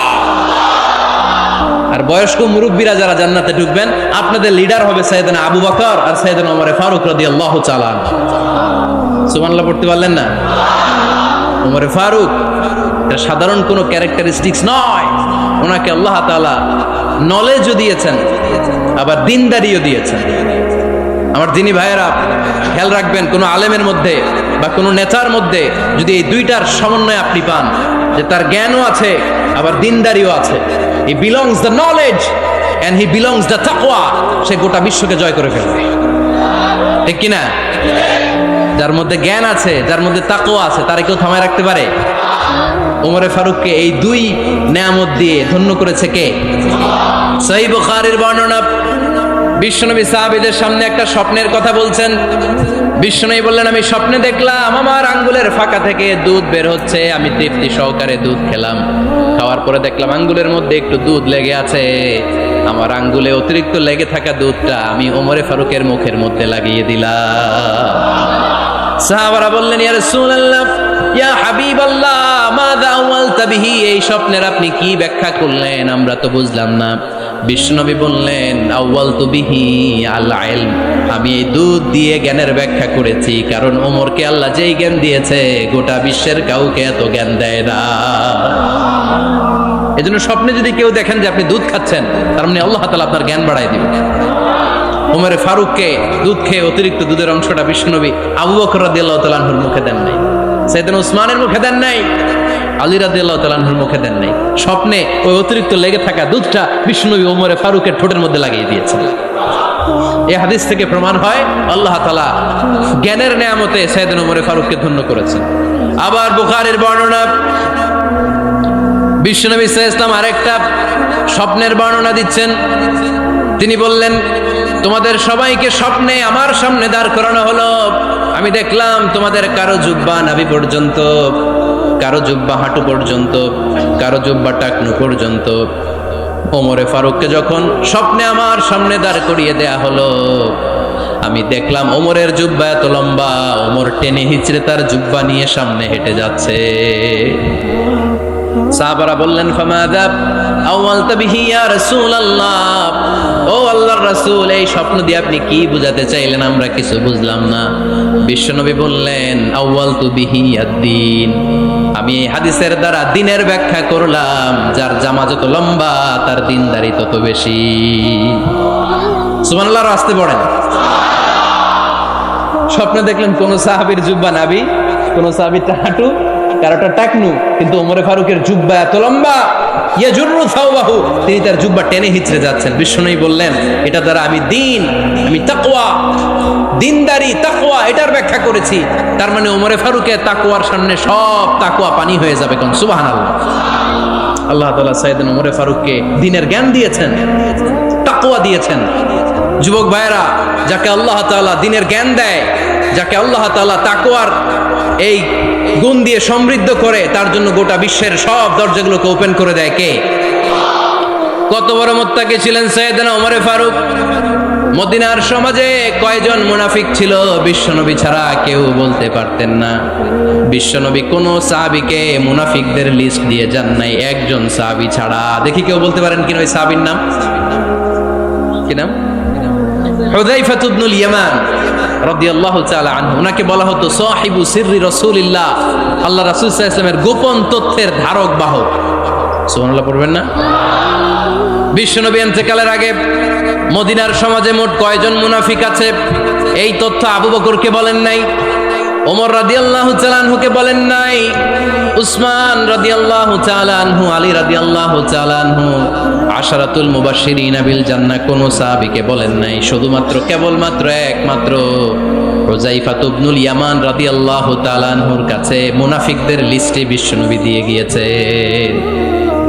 আর বয়স্ক মুরব্বীরা যারা জান্নাতে ঢুকবেন, আপনাদের লিডার হবে সাইয়েদনা আবু বকর আর সাইয়েদনা ওমর ফারুক রাদিয়াল্লাহু তাআলা আনহু। সুবহানাল্লাহ পড়তে পারলেন না? ওমর ফারুক এটা সাধারণ কোনো ক্যারেক্টারিস্টিক্স নয়। ওনাকে আল্লাহ তাআলা নলেজও দিয়েছেন, আবার দিনদারিও দিয়েছেন। আমার দিনী ভাইয়েরা খেয়াল রাখবেন, কোনো আলেমের মধ্যে বা কোনো নেতার মধ্যে যদি এই দুইটার সমন্বয় আপনি পান, যে তার জ্ঞানও আছে আবার দিনদারিও আছে, he belongs the knowledge and he belongs the তাকওয়া, সে গোটা বিশ্বকে জয় করে ফেলবে, ঠিক কিনা? যার মধ্যে জ্ঞান আছে, যার মধ্যে তাকওয়া আছে, তারে কেউ থামায় রাখতে পারে? ওমরে ফারুককে এই দুই নেয়ামত দিয়ে ধন্য করেছে কে? সহিহ বুখারীর বর্ণনা। বিশ্বনবী সাহাবীদের সামনে একটা স্বপ্নের কথা বলছেন। বিশ্বনবী বললেন, আমি স্বপ্নে দেখলাম আমার আঙ্গুলের ফাঁকা থেকে দুধ বের হচ্ছে, আমি তৃপ্তি সহকারে দুধ খেলাম। খাওয়ার পরে দেখলাম আঙ্গুলের মধ্যে একটু দুধ লেগে আছে। আমার আঙ্গুলে অতিরিক্ত লেগে থাকা দুধটা আমি ওমরে ফারুকের মুখের মধ্যে লাগিয়ে দিলাম। সাহাবারা বললেন, ইয়া রাসূলুল্লাহ, ইয়া হাবিবাল্লাহ, মাযা আওয়ালতা বিহি, এই স্বপ্নের আপনি কি ব্যাখ্যা করলেন, আমরা তো বুঝলাম না। বিশ্বনবী বললেন, আওয়ালতু বিহি আল ইলম, আমি এই দুধ দিয়ে জ্ঞানের ব্যাখ্যা করেছি, কারণ ওমরকে আল্লাহ যেই জ্ঞান দিয়েছে গোটা বিশ্বের কাউকে এত জ্ঞান দেয় না। এজন্য স্বপ্নে যদি কেউ দেখেন যে আপনি দুধ খাচ্ছেন, তার মানে আল্লাহ তাআলা আপনার জ্ঞান বাড়ায় দিবেন। ওমরে ফারুককে দুধ খেয়ে অতিরিক্ত দুধের অংশটা বিশ্বনবী আবু বকর রাদিয়াল্লাহু তাআলা আনহুর মুখে দেন নাই, সাইয়েদনা উসমানের মুখে দেন নাই, আলী রাদিয়াল্লাহু তাআলা আনহুর মুখে দেন নাই। স্বপ্নে ওই অতিরিক্ত লেগে থাকা দুধটা বিশ্বনবী ওমরে ফারুকের ঠোঁটের মধ্যে লাগিয়ে দিয়েছেন। এই হাদিস থেকে প্রমাণ হয় আল্লাহ তাআলা জ্ঞানের নেয়ামতে সাইয়েদনা ওমরে ফারুককে ধন্য করেছেন। আবার বুখারীর বর্ণনা, বিশ্বনবী সাল্লাল্লাহু আলাইহি ওয়াসাল্লাম আরেকটা স্বপ্নের বর্ণনা দিচ্ছেন। তিনি বললেন, তোমাদের সবাইকে স্বপ্নে আমার সামনে দাঁড় করানো হলো। আমি দেখলাম তোমাদের কারো জুব্বা নাভি পর্যন্ত, কারো জুব্বা হাঁটু পর্যন্ত, কারো জুব্বা টাকনু পর্যন্ত। ওমরে ফারুককে যখন স্বপ্নে আমার সামনে দাঁড় করিয়ে দেয়া হলো, আমি দেখলাম ওমরের জুব্বা এত লম্বা, ওমর টেনে হিচড়ে তার জুব্বা নিয়ে সামনে হেঁটে যাচ্ছে। সাহাবারা বললেন, ফামাযা আওয়ালতা বিহি ইয়া রাসূলুল্লাহ, ও আল্লাহর রাসূল, এই স্বপ্ন দিয়ে আপনি কি বুঝাতে চাইলেন? আমরা কিছু বুঝলাম না। বিশ্বনবী বললেন, আওয়ালতু বিহি আদ-দ্বীন, আমি এই হাদিসের দ্বারা দ্বীনের ব্যাখ্যা করলাম, যার জামা যত লম্বা তার দ্বীনদারি তত বেশি। সুবহানাল্লাহ, আসতে পড়েন। স্বপ্নে দেখলেন কোন সাহাবীর জুব্বা নাবি, কোন সাহাবীর হাঁটু, কারোটা টাকনু, কিন্তু ওমরে ফারুকের জুব্বা এত লম্বা, ইয়াজুরু সাওবাহু, তিনি তার জুব্বা টেনে হিচড়ে যাচ্ছেন। বিশ্বনবী বললেন, এটা দ্বারা আমি দ্বীন, আমি তাকওয়া, দ্বীনদারি, তাকওয়া, এটার ব্যাখ্যা করেছি। তার মানে ওমরে ফারুকের তাকওয়ার সামনে সব তাকওয়া পানি হয়ে যাবে। কোন সুবহানাল্লাহ। আল্লাহ তাআলা সাইয়েদনা ওমরে ফারুককে দ্বীনের জ্ঞান দিয়েছেন, তাকওয়া দিয়েছেন। যুবক ভাইরা, যাকে আল্লাহ তাআলা দ্বীনের জ্ঞান দেয়, যাকে আল্লাহ তাআলা তাকওয়ার এই গুণ দিয়ে সমৃদ্ধ করে, তার জন্য গোটা বিশ্বের সব দরজাগুলোকে ওপেন করে দেয় কে? কত বড় মুত্তাকি ছিলেন সাইয়েদনা ওমরে ফারুক। মদিনার সমাজে কয়জন মুনাফিক ছিল বিশ্বনবী ছাড়া কেউ বলতে পারতেন না। বিশ্বনবী কোন সাহাবীকে মুনাফিকদের লিস্ট দিয়ে যান নাই, একজন সাহাবী ছাড়া। দেখি কেউ বলতে পারেন কিনা ওই সাহাবীর নাম? কি নাম? হুযায়ফা ইবনুল ইয়ামান রাদিয়াল্লাহু তাআলা আনহু। উনাকে বলা হতো সাহিবু সিররি রাসূলিল্লাহ, আল্লাহ রাসূল সাল্লাল্লাহু আলাইহি ওয়াসাল্লামের গোপন তথ্যের ধারক বাহক। সুবহানাল্লাহ পড়বেন না? বিশ্বনবী ইন্তেকালের আগে মদিনার সমাজে মোট কয়জন মুনাফিক আছে, এই তথ্য আবু বকরকে বলেন নাই, ওমর রাদিয়াল্লাহু তাআলা আনহুকে বলেন নাই, উসমান রাদিয়াল্লাহু তাআলা আনহু, আলী রাদিয়াল্লাহু তাআলা আনহু, আশারাতুল মুবাশশিরিনা বিল জান্নাহ কোন সাহাবীকে বলেন নাই। শুধুমাত্র কেবলমাত্র একমাত্র হুযায়ফা ইবনুল ইয়ামান রাদিয়াল্লাহু তাআলা আনহুর কাছে মুনাফিকদের লিস্টে বিশ্বনবী দিয়ে গিয়েছেন।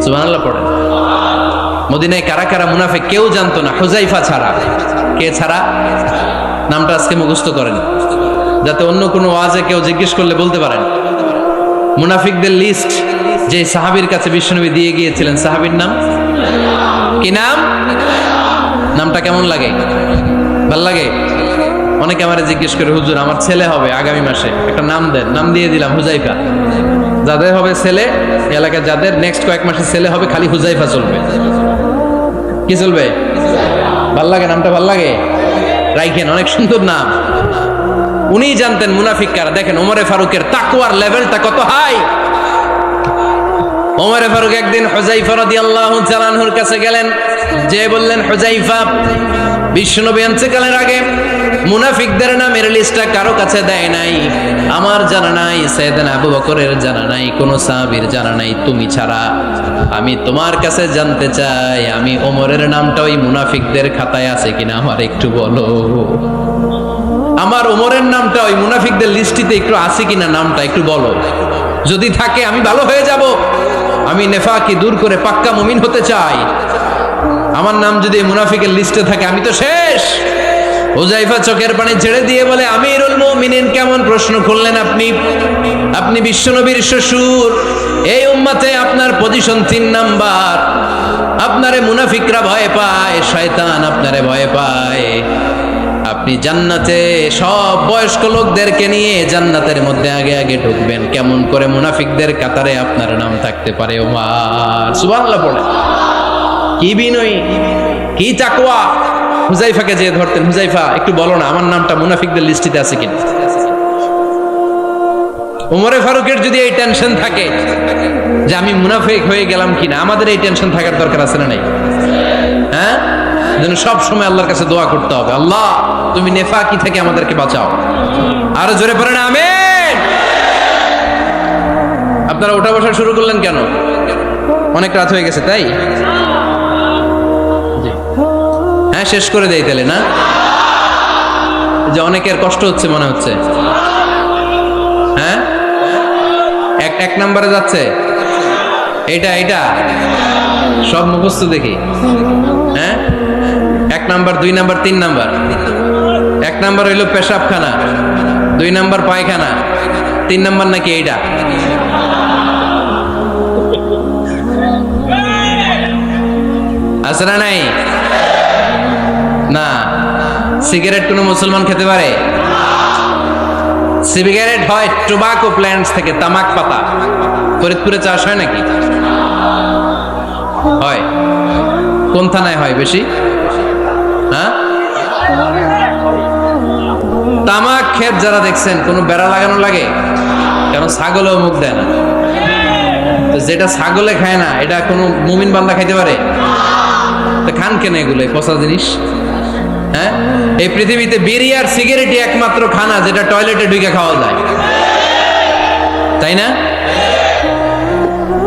সুবহানাল্লাহ পড়েন। মদিনায় কারা কারা মুনাফিক কেউ জানতো না, হুযায়ফা ছাড়া। কে ছাড়া? নামটা আজকে মুখস্থ করেন, যাতে অন্য কোনো ওয়াজে কেউ জিজ্ঞেস করলে বলতে পারেন। মুনাফিকদের লিস্ট যে সাহাবীর কাছে বিশ্বনবী দিয়ে গিয়েছিলেন, সাহাবীর নাম কি? নাম? নামটা কেমন লাগে? ভাল লাগে? অনেকে আমারে জিজ্ঞেস করে, হুজুর আমার ছেলে হবে আগামী মাসে, একটা নাম দেন। নাম দিয়ে দিলাম হুযায়ফা। যাদের হবে ছেলে, এলাকায় যাদের নেক্সট কয়েক মাসে ছেলে হবে, খালি হুযায়ফা চলবে। কি চলবে? ভাল লাগে? নামটা ভাল লাগে? রাইখেন, অনেক সুন্দর নাম। উনি জানতেন মুনাফিক কারা। দেখেন ওমরে ফারুকের তাকওয়ার লেভেলটা কত হাই। ওমরে ফারুক একদিন হুযায়ফা রাদিয়াল্লাহু তাআলা আনহুর কাছে গেলেন, যে বললেন, হুযায়ফা, বিশ্বনবী ইন্তেকালের আগে মুনাফিকদের নামের লিস্টটা কারো কাছে দেয় নাই, আমার জানা নাই, সাইয়েদনা আবু বকরের জানা নাই, কোন সাহাবীর জানা নাই, তুমি ছাড়া। আমি তোমার কাছে জানতে চাই, আমি ওমরের নামটা ওই মুনাফিকদের খাতায় আছে কিনা আমার একটু বলো। আমার ওমরের নামটা ওই মুনাফিকদের লিস্টিতে একটু আছে কিনা, নামটা একটু বলো। যদি থাকে আমি ভালো হয়ে যাব, আমি নেফাকি দূর করে পাক্কা মুমিন হতে চাই। আমার নাম যদি মুনাফিকের লিস্টে থাকে আমি তো শেষ। হুযায়ফা চোখের পানি ছেড়ে দিয়ে বলে, আমিরুল মুমিনিন, কেমন প্রশ্ন করলেন আপনি? আপনি বিশ্বনবীর শ্বশুর, এই উম্মতে আপনার পজিশন 3 নাম্বার। আপনারে মুনাফিকরা ভয় পায়, শয়তান আপনারে ভয় পায়। আপনি জান্নাতে সব বয়স্ক লোকদেরকে নিয়ে জান্নাতের মধ্যে আগে আগে ঢুকবেন, কেমন করে মুনাফিকদের কাতারে আপনার নাম থাকতে পারে ওমর? সুবহানাল্লাহ পড়ে। কি বিনয়ী, কি তাকওয়া। হুযায়ফাকে যে ধরতেন, হুযায়ফা একটু বলো না আমার নামটা মুনাফিকদের লিস্টিতে আছে কিনা। ওমরে ফারুকের যদি এই টেনশন থাকে যে আমি মুনাফিক হয়ে গেলাম কিনা, আমাদের এই টেনশন থাকার দরকার আছে না নাই? হ্যাঁ, যেন সব সময় আল্লাহর কাছে দোয়া করতে হবে, আল্লাহ তুমি নেফাকি থেকে আমাদেরকে বাঁচাও। আরো জোরে পড়েন আমিন। আপনারা ওঠা বসা শুরু করলেন কেন? অনেক রাত হয়ে গেছে তাই? হ্যাঁ, শেষ করে দেই তাহলে না? যে অনেকের কষ্ট হচ্ছে মনে হচ্ছে। হ্যাঁ, এক নম্বরে যাচ্ছে এইটা সব মুখস্থ দেখি। হ্যাঁ, 1 নাম্বার, 2 নাম্বার, 3 নাম্বার। 1 নাম্বার হইল পেশাবখানা, 2 নাম্বার পায়খানা, 3 নাম্বার নাকি এইটা? আছে না নাই? না, সিগারেট কোনো মুসলমান খেতে পারে? সিগারেট হয় টোবাকো প্ল্যান্টস থেকে, তামাক পাতা। ফরিদপুরে চাষ হয় নাকি? হয়। কোন থানায় হয় বেশি? হ্যাঁ, তামাক ক্ষেত যারা দেখছেন কোনো বেড়া লাগানো লাগে? কেন? ছাগলেও মুখ দেয় না। তো যেটা ছাগলে খায় না এটা কোনো মুমিন বান্দা খাইতে পারে? তো খান কেন এগুলো, পচা জিনিস? হ্যাঁ, এই পৃথিবীতে বিড়ি আর সিগারেটই একমাত্র খানা যেটা টয়লেটে ঢুকে খাওয়া যায়, তাই না?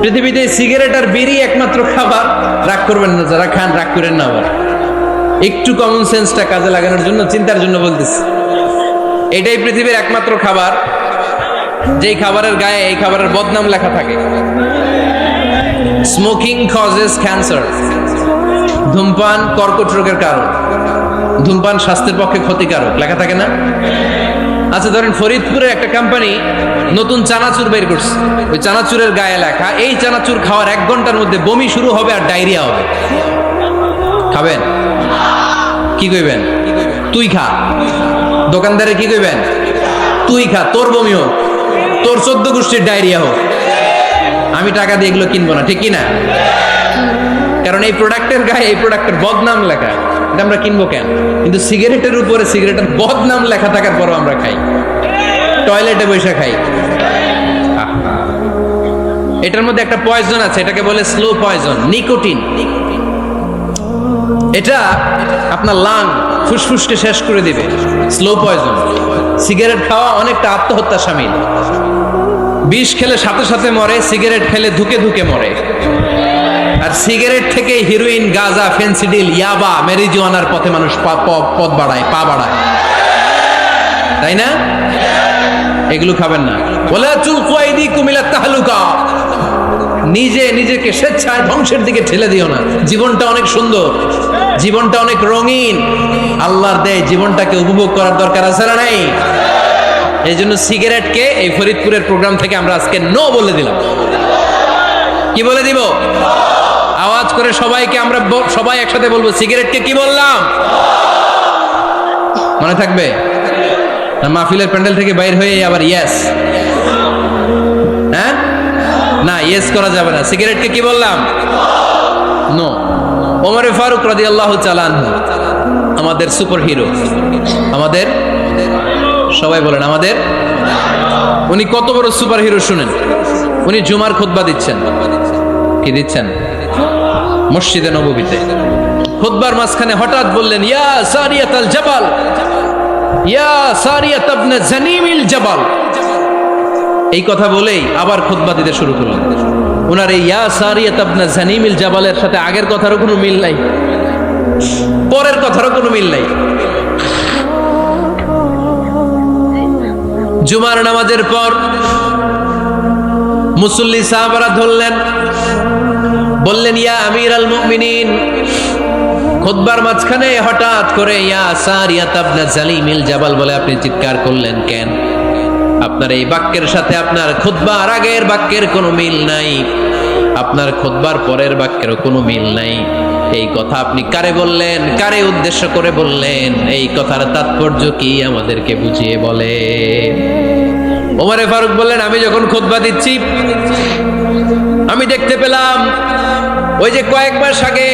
পৃথিবীতে সিগারেট আর বিড়ি একমাত্র খাবার। রাগ করবেন না যারা খান, রাগ করেন না। আবার একটু কমন সেন্সটা কাজে লাগানোর জন্য, চিন্তার জন্য বলতেছি। এটাই পৃথিবীর একমাত্র খাবার যেই খাবারের গায়ে এই খাবারের বদনাম লেখা থাকে। Smoking causes cancer. ধূমপান কর্কট রোগের কারণ, ধূমপান স্বাস্থ্যের পক্ষে ক্ষতিকারক লেখা থাকে না? আচ্ছা ধরেন ফরিদপুরের একটা কোম্পানি নতুন চানাচুর বের করছে, ওই চানাচুরের গায়ে লেখা এই চানাচুর খাওয়ার 1 ঘন্টার মধ্যে বমি শুরু হবে আর ডায়রিয়া হবে। খাবেন? কি কইবেন? তুই খা। দোকানদারে কি কইবেন? তুই খা, তোর বমি হোক, তোর 14 গোষ্ঠীর ডায়রিয়া হোক, আমি টাকা দিয়ে এগুলো কিনবো না, ঠিক কিনা? কারণ এই প্রোডাক্টের গায়ে এই প্রোডাক্টের বদনাম লেখা, এটা আমরা কিনবো কেন? কিন্তু সিগারেটের উপরে সিগারেটের বদনাম লেখা থাকার পরও আমরা খাই, টয়লেটে বসে খাই। এটার মধ্যে একটা পয়জন আছে, এটাকে বলে স্লো পয়জন, নিকোটিন। এটা আপনার লাং ফুসফুসকে শেষ করে দিবে, স্লো পয়জন। সিগারেট খাওয়া অনেকটা আত্মহত্যা শামিল। বিষ খেলে সাথে সাথে মরে, সিগারেট খেলে ধুকে ধুকে মরে। আর সিগারেট থেকে হিরোইন, গাঁজা, ফেন্সিডিল, ইয়াবা, মেরিজুয়ানার পথে মানুষ পথ বাড়ায়, পা বাড়ায়, তাই না? এগুলো খাবেন না। ওয়ালা তুলকু আইদিকুম ইলা তাহলুকা। নিজে নিজেকে স্বেচ্ছায় ধ্বংসের দিকে ঠেলে দিও না। জীবনটা অনেক সুন্দর, জীবনটা অনেক রঙিন, আল্লাহর দেয় জীবনটাকে উপভোগ করার দরকার আছে না নাই? এই জন্য সিগারেটকে এই ফরিদপুরের প্রোগ্রাম থেকে আমরা আজকে নো বলে দিলাম। কি বলে দিব? আওয়াজ করে সবাইকে আমরা সবাই একসাথে বলবো, সিগারেটকে কি বললাম? মনে থাকবে? মাহফিলের প্যান্ডেল থেকে বাইর হয়ে আবার ইয়েস, হ্যাঁ না, ইয়েস করা যাবে না। সিগারেটকে কি বললাম? নো। ওমরে ফারুক রাদিয়াল্লাহু তাআলা আনহু আমাদের সুপার হিরো, আমাদের সবাই বলেন আমাদের। উনি কত বড় সুপার হিরো শুনেন। উনি জুমার খুতবা দিচ্ছেন। কি দিচ্ছেন? মসজিদে নববীতে। খুতবার মাঝখানে হঠাৎ বললেন, ইয়া সারিয়াতাল জাবাল, ইয়া সারিয়াত ইবনে জানিমিল জাবাল। এই কথা বলেই আবার খুতবা দিতে শুরু করলেন। ওনার এই ইয়া সারিয়াত ইবনে জানিমিল জাবালের সাথে আগের কথারও কোনো মিল নাই, পরের কথারও কোনো মিল নাই। জুমার নামাজের পর মুসল্লি সাহাবারা ধরলেন, বললেন, ইয়া আমিরাল মুমিনিন। খুতবার মাঝখানে হঠাৎ করে ইয়া সারিয়াত ইবনে জালিমিল জাবাল বলে আপনি চিৎকার করলেন কেন? আপনার এই বাক্যের সাথে আপনার খুতবার আগের বাক্যের কোনো মিল নাই, আপনার খুতবার পরের বাক্যেরও কোনো মিল নাই। এই কথা আপনি কারে বললেন? কারে উদ্দেশ্য করে বললেন? এই কথার তাৎপর্য কি আমাদেরকে বুঝিয়ে বলে। ওমরে ফারুক বললেন, আমি যখন খুতবা দিচ্ছি আমি দেখতে পেলাম ওই যে কয়েক মাস আগে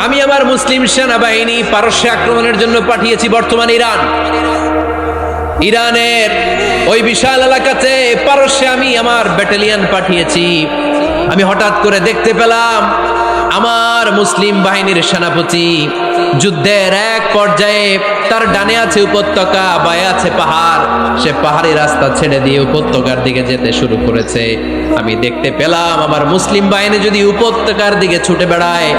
আমি আমার মুসলিম সেনাবাহিনী পারস্যে আক্রমণের জন্য পাঠিয়েছি বর্তমান ইরানের ওই বিশাল এলাকাতে পারস্যে আমি আমার ব্যাটালিয়ন পাঠিয়েছি। আমি হঠাৎ করে দেখতে পেলাম আমার মুসলিম বাহিনীর সেনাপতি যুদ্ধের এক পর্যায়ে তার ডানে আছে উপত্যকা, বায়ে আছে পাহাড়, সে পাহাড়ি রাস্তা ছেড়ে দিয়ে উপত্যকার দিকে যেতে শুরু করেছে। আমি দেখতে পেলাম আমার মুসলিম বাহিনী যদি উপত্যকার দিকে ছুটে বেড়ায়,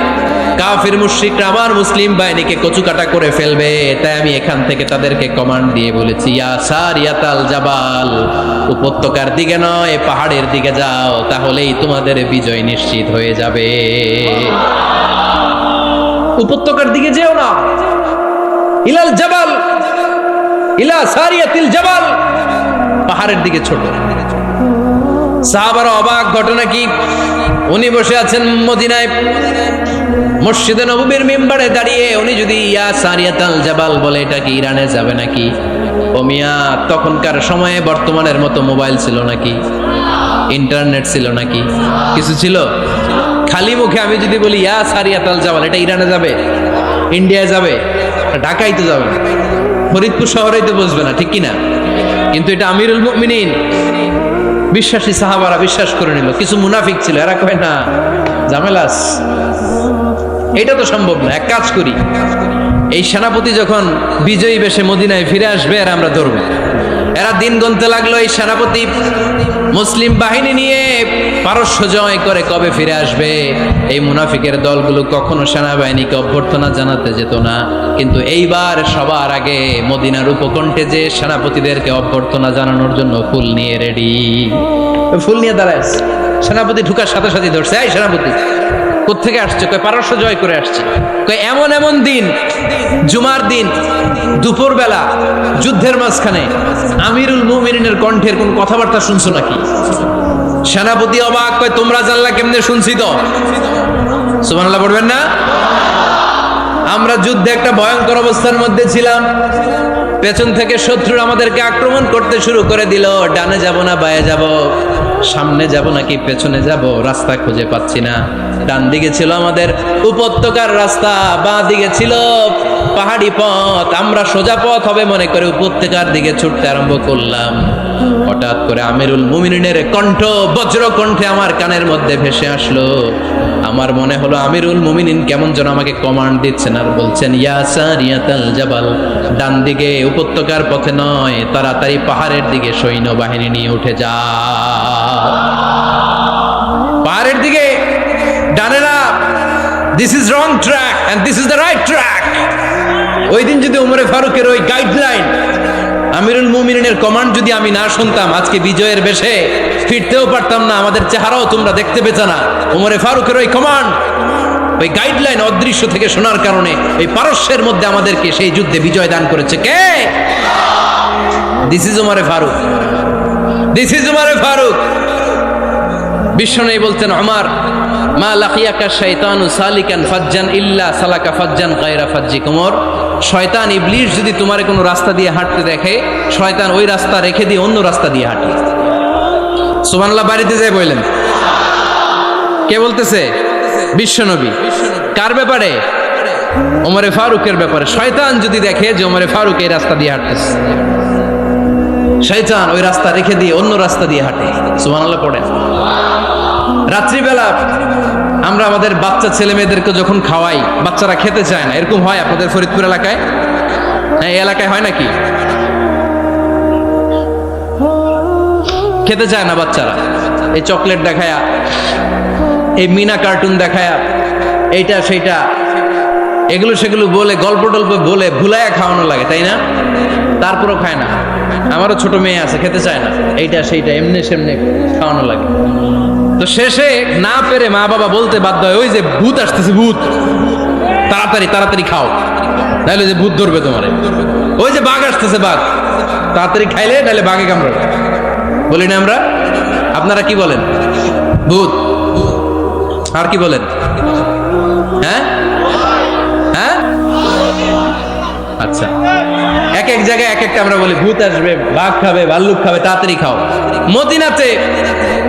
কাফির মুশরিকরা আমার মুসলিম বাহিনীকে কচুকাটা করে ফেলবে। তাই আমি এখান থেকে তাদেরকে কমান্ড দিয়ে বলেছি, ইয়া সারিয়াতাল জাবাল, উপত্যকার দিকে নয় পাহাড়ের দিকে যাও, তাহলেই তোমাদের বিজয় নিশ্চিত হয়ে যাবে। উপত্যকার দিকে যেও না, ইলাল জাবাল, ইলা সারিয়াতিল জাবাল, পাহাড়ের দিকে ছোট। সাহাবারা অবাক, ঘটনা কি? উনি বসে আছেন মদিনায়, মসজিদে নববীর মিম্বারে দাঁড়িয়ে উনি যদি ইয়া সারিয়াতাল জাবাল বলে, এটা কি ইরানে যাবে নাকি? ও মিয়া, তখনকার সময়ে বর্তমানের মতো মোবাইল ছিল নাকি? ইন্টারনেট ছিল নাকি? কিছু ছিল? খালি মুখে আমি যদি বলি ইয়া সারিয়াতাল জাবাল, এটা ইরানে যাবে, ইন্ডিয়ায় যাবে, ঢাকায় তো যাবে না, ফরিদপুর শহরেই তো বসবে না, ঠিক কিনা? কিন্তু এটা আমিরুল মুমিনিন বিশ্বাসী সাহাবারা বিশ্বাস করে নিল। কিছু মুনাফিক ছিল, এরা কয় না ঝামেলাস, এটা তো সম্ভব না, এক কাজ করি, এই সেনাপতি যখন বিজয়ী বেশে মদিনায় ফিরে আসবে আর আমরা ধরবো। এরা দিন গুনতে লাগলো, এই সেনাপতি মুসলিম বাহিনী নিয়ে পারস্য জয় করে কবে ফিরে আসবে। এই মুনাফিকের দলগুলো কখনো সেনাবাহিনীকে অভ্যর্থনা জানাতে যেত না, কিন্তু এইবার সবার আগে মদিনার উপকণ্ঠে যে সেনাপতিদেরকে অভ্যর্থনা জানানোর জন্য ফুল নিয়ে রেডি, ফুল নিয়ে দাঁড়ায় সেনাপতি ঢুকার সাথে সাথে ধরছে, এই সেনাপতি কোত্থেকে আসছে? কয় পারস্য জয় করে আসছে। কয় এমন এমন দিন, জুমার দিন দুপুর বেলা যুদ্ধের মাঝখানে আমিরুল মুমিনিনের কণ্ঠের কোন কথাবার্তা শুনছো নাকি? সেনাপতি অবাক, কয় তোমরা জানলা কেমনে? শুনছি তো। সুবহানাল্লাহ পড়বেন না? আমরা যুদ্ধে একটা ভয়ঙ্কর অবস্থার মধ্যে ছিলাম, পেছন থেকে শত্রুরা আমাদেরকে আক্রমণ করতে শুরু করে দিল। ডানে যাব না বায়ে যাব, সামনে যাব নাকি পেছনে যাব, রাস্তা খুঁজে পাচ্ছি না। ডান দিকে ছিল আমাদের উপত্যকার রাস্তা, বাঁ দিকে ছিল পাহাড়ি পথ। আমরা সোজা পথ হবে মনে করে উপত্যকার দিকে ছুটতে আরম্ভ করলাম। হঠাৎ করে আমিরুল মুমিনিনের কণ্ঠ বজ্র কণ্ঠে আমার কানের মধ্যে ভেসে আসলো। আমার মনে হলো আমিরুল মুমিনিন কেমন যেন আমাকে কমান্ড দিচ্ছেন আর বলছেন, ইয়া সারিয়াতাল জাবাল, ডান দিকে উপত্যকার পথে নয়, তাড়াতাড়ি পাহাড়ের দিকে সৈন্যবাহিনী নিয়ে উঠে যা। পাহাড়ের দিকে, ডানে না, this is wrong track and this is the right track. ওই দিন যদি উমরে ফারুকের ওই গাইডলাইন, আমিরুল মুমিনিনের কমান্ড যদি আমি না শুনতাম, আজকে বিজয়ের বেশে ফিরতেও পারতাম না, আমাদের চেহারাও তোমরা দেখতে পেতে না। উমরে ফারুকের ওই কমান্ড, ওই গাইডলাইন অদৃশ্য থেকে শোনার কারণে এই পারস্যের মধ্যে আমাদেরকে সেই যুদ্ধে বিজয় দান করেছে কে? দিস ইজ উমরে ফারুক, দিস ইজ উমরে ফারুক। বিশ্বনবী বলতেন, ওমর মা লাকিয়াকা শাইতানু সালিকান ফাজ্জান ইল্লা সালাকা ফাজ্জান গায়রা ফাজ্জিক। ওমর, শয়তান ইবলিস যদি তোমার কোনো রাস্তা দিয়ে হাঁটতে দেখে, শয়তান ওই রাস্তা রেখে দিয়ে অন্য রাস্তা দিয়ে হাঁটে। সুবহানাল্লাহ বাড়িতে যায় বললেন। কে বলতেছে? বিশ্বনবী। কার ব্যাপারে? ওমরে ফারুকের ব্যাপারে। শয়তান যদি দেখে যে ওমরে ফারুক এই রাস্তা দিয়ে হাঁটতেছে, শয়তান ওই রাস্তা রেখে দিয়ে অন্য রাস্তা দিয়ে হাঁটে। সুবহানাল্লাহ পড়েন। রাত্রিবেলা আমরা আমাদের বাচ্চা ছেলে মেয়েদেরকে যখন খাওয়াই, বাচ্চারা খেতে চায় না, এরকম হয় আপনাদের ফরিদপুর এলাকায়? এই এলাকায় হয় নাকি? খেতে চায় না বাচ্চারা, এই চকলেট দেখায়া, এই মিনা কার্টুন দেখায়া, এইটা সেইটা এগুলো সেগুলো বলে, গল্প টল্প বলে ভুলায়া খাওয়ানো লাগে, তাই না? তারপরও খায় না। আমারও ছোট মেয়ে আছে, খেতে চায় না, এইটা সেইটা এমনি সেমনি খাওয়ানো লাগে। তো শেষে না পেরে মা বাবা বলতে বাধ্য হয়, ওই যে ভূত আসতেছে, ভূত, তাড়াতাড়ি তাড়াতাড়ি খাও, নাহলে যে ভূত ধরবে তোমারে। ওই যে বাঘ আসতেছে, বাঘ, তাড়াতাড়ি খাইলে নাহলে বাঘে কামড়াবে। বলি না আমরা? আপনারা কি বলেন? ভূত। আর কি বলেন? হ্যাঁ হ্যাঁ, আচ্ছা, এক এক জায়গায় এক একটা আমরা বলি, ভূত আসবে, বাঘ খাবে, ভাল্লুক খাবে, তাড়াতাড়ি খাও। মদিনাতে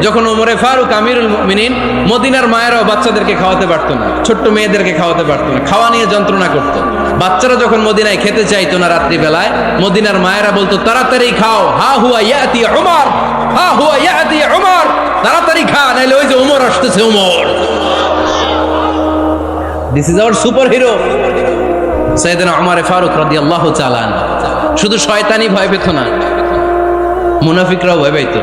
যখন ওমরে ফারুক আমিরুল মুমিনিন, মদিনার মায়েরাও বাচ্চাদেরকে খাওয়াতে পারতো না, ছোট্ট মেয়েদেরকে খাওয়াতে পারতো না, খাওয়া নিয়ে যন্ত্রণা করতো। বাচ্চারা যখন মদিনায় খেতে চাইতো না রাত্রিবেলায়, মদিনার মায়েরা বলতো, তাড়াতাড়ি খাও, হা হুয়া ইয়াতি উমর, হা হুয়া ইয়াতি উমর, তাড়াতাড়ি খা, নাইলে ওই যে উমর আসতেছে, Umar. This is our super hero সাইয়েদনা উমর ফারুক রাদিয়াল্লাহু তাআলা আনহু। শুধু শয়তানি ভয় পেত না, মুনাফিকরাও ভয় পেত,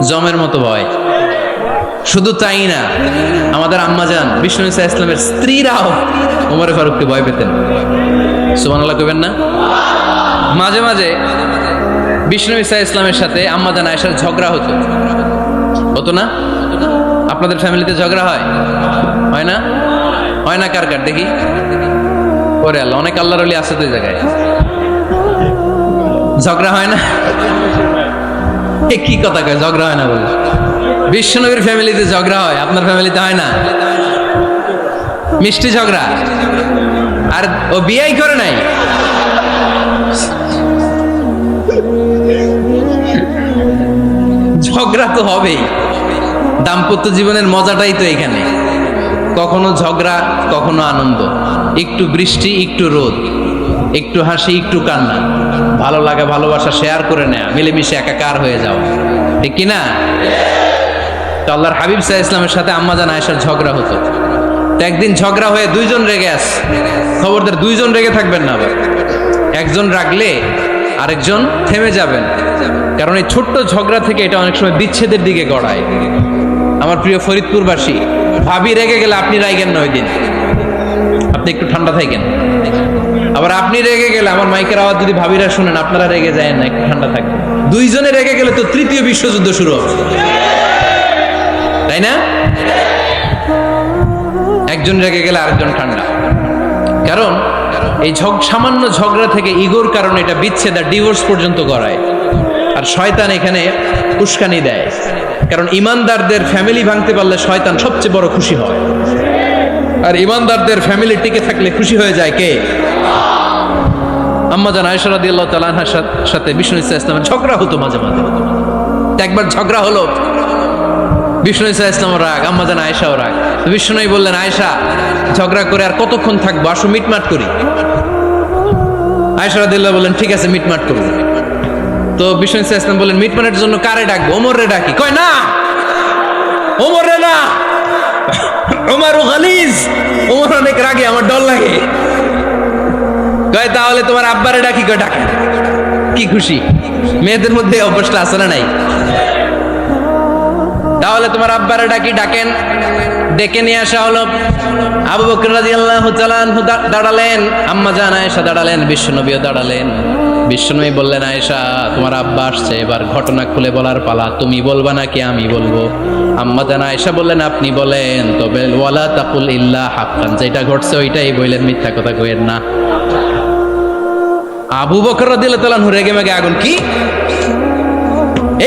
জমের মতো ভয়। শুধু তাই না, আমাদের আম্মাজান বিষ্ণু ইসা ইসলামের স্ত্রীরাও উমর ফারুককে ভয় পেতেন। সুবহানাল্লাহ কইবেন না? মাঝে মাঝে বিষ্ণু ইসা ইসলামের সাথে আম্মাজান আয়েশার ঝগড়া হতো, হতো না? আপনাদের ফ্যামিলিতে ঝগড়া হয়? হয় না? হয় না? কার কার দেখি? ওরে আল্লাহ, অনেক আল্লাহর ওলি আছে তো এই জায়গায়। ঝগড়া হয় না? কি কথা কয়, ঝগড়া হয় না বলে? বিশ্বনবীর ফ্যামিলিতে ঝগড়া হয়, আপনার ফ্যামিলিতে হয় না? মিষ্টি ঝগড়া। আর ও বিয়েই করে নাই। ঝগড়া তো হবেই, দাম্পত্য জীবনের মজাটাই তো এখানে। কখনো ঝগড়া, কখনো আনন্দ, একটু বৃষ্টি, একটু রোদ, একটু হাসি, একটু কান্না, ভালো লাগা ভালোবাসা শেয়ার করে নেয়া, মিলেমিশে একাকার হয়ে যাও, ঠিক কিনা? তো আল্লাহর হাবিব সাল্লাল্লাহু আলাইহি ইসলামের সাথে আম্মা জান আয়েশার ঝগড়া হতো। তো একদিন ঝগড়া হয়ে দুইজন রেগে আছে। খবরদার দুইজন রেগে থাকবেন না, আবার একজন রাগলে আরেকজন থেমে যাবেন, কারণ এই ছোট্ট ঝগড়া থেকে এটা অনেক সময় বিচ্ছেদের দিকে গড়ায়। আমার প্রিয় ফরিদপুরবাসী, ভাবি রেগে গেলে আপনি রাইগেন না, ওই দিন আপনি একটু ঠান্ডা থাকেন। আবার আপনি রেগে গেলে, আমার মাইকের আওয়াজ যদি ভাবিরা শুনেন, আপনারা রেগে যায় না, একটু ঠান্ডা থাকবেন। দুইজনে রেগে গেলে তো তৃতীয় বিশ্বযুদ্ধ শুরু হবে, তাই না? একজন রেগে গেলে আরেকজন ঠান্ডা। কারণ এই সামান্য ঝগড়া থেকে ইগোর কারণে এটা বিচ্ছেদ আর ডিভোর্স পর্যন্ত করায়। আর শয়তান এখানে উস্কানি দেয়, কারণ ইমানদারদের ফ্যামিলি ভাঙতে পারলে শয়তান সবচেয়ে বড় খুশি হয়। আর ইমানদারদের ফ্যামিলি টিকে থাকলে খুশি হয়ে যায় কে? আম্মা জান আয়েশা রাদিয়াল্লাহু তাআলা আনহার সাথে বিষ্ণু ইসা ইসলামের ঝগড়া হতো মাঝে মাঝে। একবার ঝগড়া হলো, বিষ্ণু ইসা ইসলামের রাগ, আম্মা জান আয়েশাও রাগ। তো বিষ্ণুই বললেন, আয়েশা ঝগড়া করে আর কতক্ষণ থাকবো, আসো মিটমাট করি। আয়েশা রাদিয়াল্লাহু বললেন, ঠিক আছে মিটমাট করবো। তো বিষ্ণু ইসা ইসলাম বললেন, মিটমাটের জন্য কারে ডাকবো? ওমরে ডাকি। কয় না, ওমরে না, ওমর গালিজ, ওমর অনেক রাগে, আমার ডর লাগে। কয় তাহলে তোমার আব্বারে ডাকি। কয় ডাকে। কি খুশি! মেয়েদের মধ্যে অভ্যাসটা আছে না নাই? তাহলে তোমার আব্বারে ডাকি। ডাকেন। ডেকে নিয়ে আসা হলো। আবু বকর রাদিয়াল্লাহু তাআলা আনহু দাঁড়ালেন, আম্মা জান আয়েশা দাঁড়ালেন, বিশ্বনবীও দাঁড়ালেন। বিশ্বনবী বললেন, আয়েশা তোমার আব্বা আসছে, এবার ঘটনা খুলে বলার পালা, তুমি বলবা নাকি আমি বলবো? আম্মা জান আয়েশা বললেন, আপনি বলেন, তবে ওয়ালা তাকুল ইল্লা হাক্কান, যেটা ঘটছে ওইটাই বললেন, মিথ্যা কথা কইেন না। আবু বকর রাদিয়াল্লাহু তাআলা আনহু রেগে মেগে আগুন। কি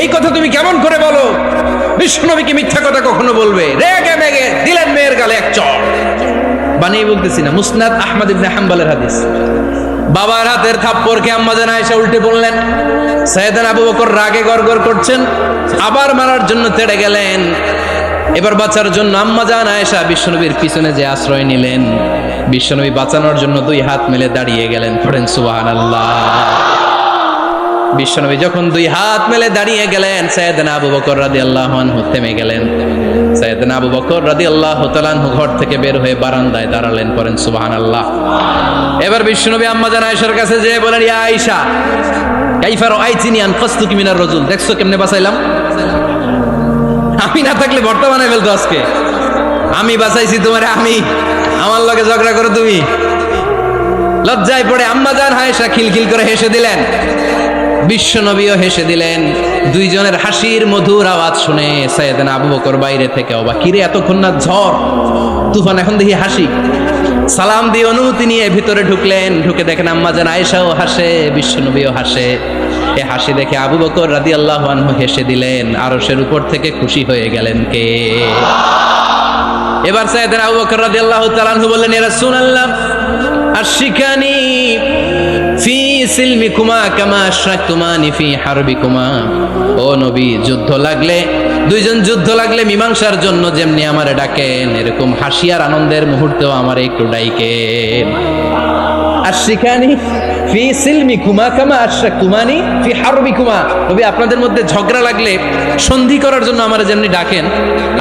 এই কথা তুমি কেমন করে বলো? বিশ্বনবী কি মিথ্যা কথা কখনো বলবে? রেগে মেগে দিলেন মেয়ের গালে এক চড়। বানিয়ে বলতেছি না, মুসনাদ আহমদ ইবনে হাম্বলের হাদিস। বাবার হাতের থাপ্পড়কে আম্মা জান আয়েশা উল্টে বললেন। সাইয়েদনা আবু বকর রাগে গড়গড় করছেন, আবার মারার জন্য তেড়ে গেলেন। এবার বাঁচার জন্য আম্মা জান আয়েশা বিশ্বনবীর পিছনে যে আশ্রয় নিলেন, বিশ্বনবী বাঁচানোর জন্য দুই হাত মেলে দাঁড়িয়ে গেলেন। পড়েন সুবহানাল্লাহ। বিশ্বনবী যখন দুই হাত মেলে দাঁড়িয়ে গেলেন, সাইয়েদনা আবু বকর রাদিয়াল্লাহু আনহু থেমে গেলেন। সাইয়েদনা আবু বকর রাদিয়াল্লাহু তাআলা আনহু ঘর থেকে বের হয়ে বারান্দায় দাঁড়ালেন। পড়েন সুবহানাল্লাহ। এবার বিশ্বনবী আম্মা জান আয়েশার কাছে যেয়ে বলেন, ইয়া আয়েশা কাইফা রাআইতিনি আনকাসতুকি মিনার রাজুল, দেখছো কেমনে বাঁচাইলাম? আমি না থাকলে ভর্তা বানাই ফেলতো আজকে। আমি বাঁচাইছি তোমারে, আমি, আমার লগে ঝগড়া করো তুমি। লজ্জায় পড়ে আম্মা জান আয়েশা খিলখিল করে হেসে দিলেন, বিশ্বনবীও হেসে দিলেন। দুইজনের হাসির মধুর আওয়াজ শুনে সাইয়েদনা আবু বকর বাইরে থেকে অবাক, কিরে এতক্ষণ না ঝড় তুফান, এখন দেখি হাসি। সালাম দিয়ে অনুমতি নিয়ে ভিতরে ঢুকলেন। ঢুকে দেখেন আম্মা জান আয়েশাও হাসে, বিশ্বনবীও হাসে। এ হাসি দেখে আবু বকর রাদিয়াল্লাহু আনহু হেসে দিলেন। আরশের উপর থেকে খুশি হয়ে গেলেন কে? এবার সাইয়েদনা আবু বকর রাদিয়াল্লাহু তাআলা আনহু বললেন, ইয়া রাসূলুল্লাহ আশিকানি ফি সিলমিকুমা কামা আশরাকতুমানি ফি হারবিকুমা। ও নবী, যুদ্ধ লাগলে, দুইজন যুদ্ধ লাগলে মীমাংসার জন্য যেমনি আমারে ডাকেন, এরকম হাসি আর আনন্দের মুহূর্তেও আমারে একটু ডাইকেন। আশিকানি ফি সিলমিকুমা কামা আশরাকতুমানি ফি হারবিকুমা। নবী, আপনাদের মধ্যে ঝগড়া লাগলে সন্ধি করার জন্য আমারে যেমনি ডাকেন,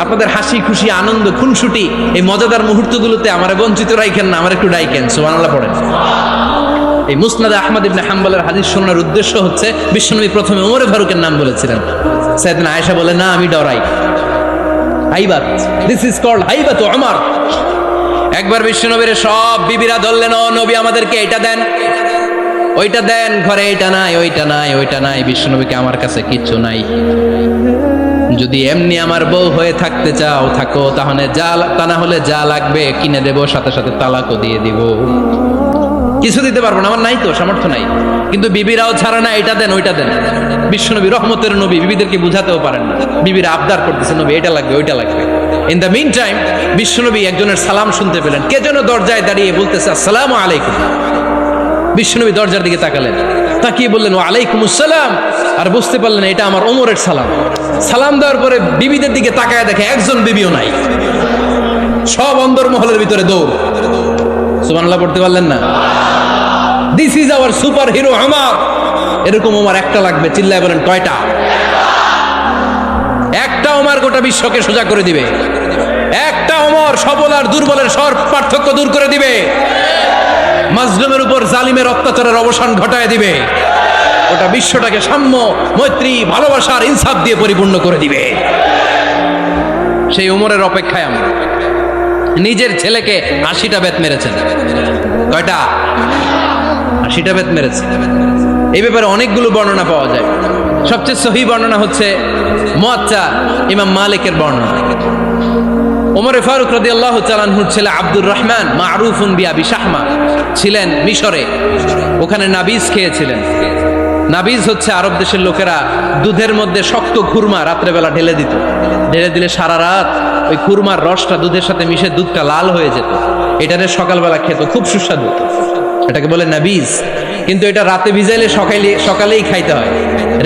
আপনাদের হাসি খুশি আনন্দ খুনসুটি এই মজাদার মুহূর্তগুলোতে আমারে বঞ্চিত রাখেন না, আমার একটু ডাইকেন। সুবহানাল্লাহ পড়েন। এই মুসনাদ আহমদ ইবনে হাম্বলের হাদিস শোনার উদ্দেশ্য হচ্ছে, বিশ্বনবী প্রথমে ওমর ফারুকের নাম বলেছিলেন। সাইয়েদনা আয়েশা বলে, না আমি ডরাই। হাইবাত, দিস ইজ কল্ড হাইবাত ওমর। একবার বিশ্বনবীর সব বিবিরা ধরলেন, ও নবী আমাদেরকে এটা দেন, ওইটা দেন, ঘরে এটা নাই, ওইটা নাই, ওইটা নাই। বিশ্বনবীকে, আমার কাছে কিচ্ছু নাই, যদি এমনি আমার বউ হয়ে থাকতে চাও থাকো, তাহলে তা না হলে যা লাগবে কিনে দেব, সাথে সাথে তালাকও দিয়ে দিব। কিছু দিতে পারবো না, আমার নাই তো, সামর্থ্য নাই। কিন্তু বিবিরাও ছাড়া না, এটা দেন ওইটা দেন। বিশ্বনবী রহমতের নবী, বিবিদেরকে বুঝাতেও পারেন না, বিবিরা আবদার করতেছে নবী এটা লাগবে ওইটা লাগবে। ইন দ্য মিন টাইম বিশ্বনবী একজনের সালাম শুনতে পেলেন, কে যেন দরজায় দাঁড়িয়ে বলতেছে আসসালামু আলাইকুম। বিশ্বনবী দরজার দিকে তাকালেন, তাকিয়ে বললেন ওয়ালাইকুম আসসালাম, আর বুঝতে পারলেন এটা আমার ওমরের সালাম। সালাম দেওয়ার পরে বিবিদের দিকে তাকায় দেখে একজন বিবিও নাই, সব অন্দরমহলের ভিতরে দৌড়। সুবহানাল্লাহ পড়তে পারলেন না? This is our super hero Omar. এরকম ওমর একটা লাগবে, চিল্লায় বলেন কয়টা? একটা ওমর গোটা বিশ্বকে সোজা করে দিবে। একটা ওমর সবল আর দুর্বলের সব পার্থক্য দূর করে দিবে, মাজলুমের উপর জালিমের অত্যাচারের অবসান ঘটায় দিবে, গোটা বিশ্বটাকে সাম্য, মৈত্রী, ভালোবাসার ইনসাফ দিয়ে পরিপূর্ণ করে দিবে। সেই ওমরের অপেক্ষায় আমরা। নিজের ছেলেকে 80টা বেত মেরেছেন। কয়টা? 80টা বেত মেরেছে। এই ব্যাপারে অনেকগুলো বর্ণনা পাওয়া যায়। সবচেয়ে সহি বর্ণনা হচ্ছে মুয়াত্তা ইমাম মালিকের বর্ণনা। ওমরে ফারুক রাদিয়াল্লাহু তাআলা আনহুর ছেলে আব্দুর রহমান মারুফুন বিআবি শাহমা ছিলেন মিশরে, ওখানে নাবিজ খেয়েছিলেন। নাবিজ হচ্ছে আরব দেশের লোকেরা দুধের মধ্যে শক্ত খুরমা রাত্রেবেলা ঢেলে দিত, ঢেলে দিলে সারা রাত ওই খুরমার রসটা দুধের সাথে মিশে দুধটা লাল হয়ে যেত, এটারে সকালবেলা খেত, খুব সুস্বাদু, এটাকে বলে নাবিজ। কিন্তু এটা রাতে ভিজাইলে সকালেই খাইতে হয়,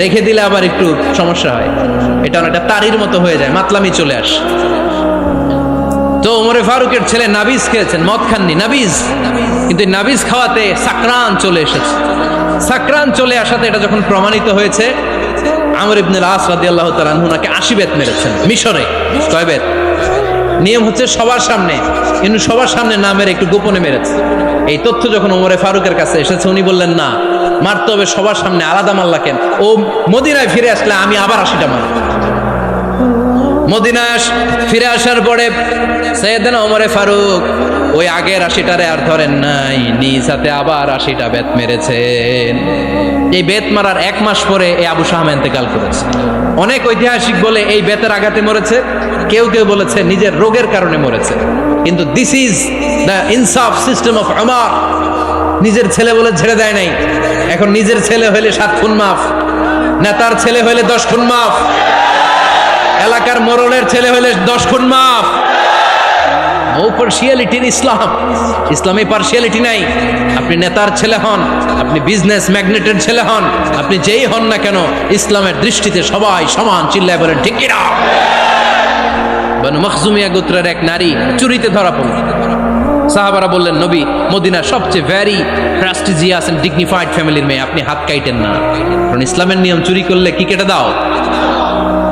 রেখে দিলে আবার একটু সমস্যা হয়, এটা অনেকটা তারির মতো হয়ে যায়, মাতলামি চলে আসে। তো ওমরে ফারুকের ছেলে নাবিজ খেয়েছেন, মদ খাননি, নাবিজ। কিন্তু নাবিজ খাওয়াতে সাকরান চলে এসেছে। সাকরান চলে আসাতে এটা যখন প্রমাণিত হয়েছে, আমর ইবনে আস রাদিয়াল্লাহু তাআলা আনহু নাকি 80 বেত মেরেছেন মিশরে। কয় বেত? নিয়ম হচ্ছে সবার সামনে, কিন্তু সবার সামনে না মেরে একটু গোপনে মেরেছে। এই তথ্য যখন ওমরে ফারুকের কাছে এসেছে, উনি বললেন না, মারতে হবে সবার সামনে, আলাদা মারলা কেন? ও মদিনায় ফিরে আসলে আমি আবার 80টা মারব। মদিনায় ফিরে আসার পরে সাইয়েদনা ওমরে ফারুক ওই আগের 80টারে আর ধরেন নাই, নিজ হাতে আবার 80টা বেত মেরেছেন। এই বেত মারার 1 মাস পরে এই আবু শাহমা ইন্তেকাল করেছে। অনেক ঐতিহাসিক বলে এই বেতের আঘাতে মরেছে, কেউ কেউ বলেছে নিজের রোগের কারণে মরেছে। কিন্তু দিস ইজ দ্য ইনসাফ সিস্টেম অফ ওমর। নিজের ছেলে বলে ছেড়ে দেয় নাই। এখন নিজের ছেলে হইলে 7 খুন মাফ, নেতার ছেলে হইলে 10 খুন মাফ, এলাকার মোড়লের ছেলে হইলে 10 খুন মাফ। নো পার্সিয়ালিটি ইন ইসলাম। ইসলামে পার্সিয়ালিটি নাই। আপনি নেতার ছেলে হন, আপনি বিজনেস ম্যাগনেটের ছেলে হন, আপনি যেই হন না কেন, ইসলামের দৃষ্টিতে সবাই সমান। চিল্লায় বলেন ঠিক কিনা? বনু মখজুমিয়া গোত্রের এক নারী চুরিতে ধরা পড়ল। সাহাবারা বললেন, নবী মদিনার সবচেয়ে ভেরি প্রেস্টিজিয়াস এন্ড ডিগনিফাইড ফ্যামিলির মেয়ে, আপনি হাত কাটেন না, কারণ ইসলামের নিয়ম চুরি করলে কি কেটে দাও।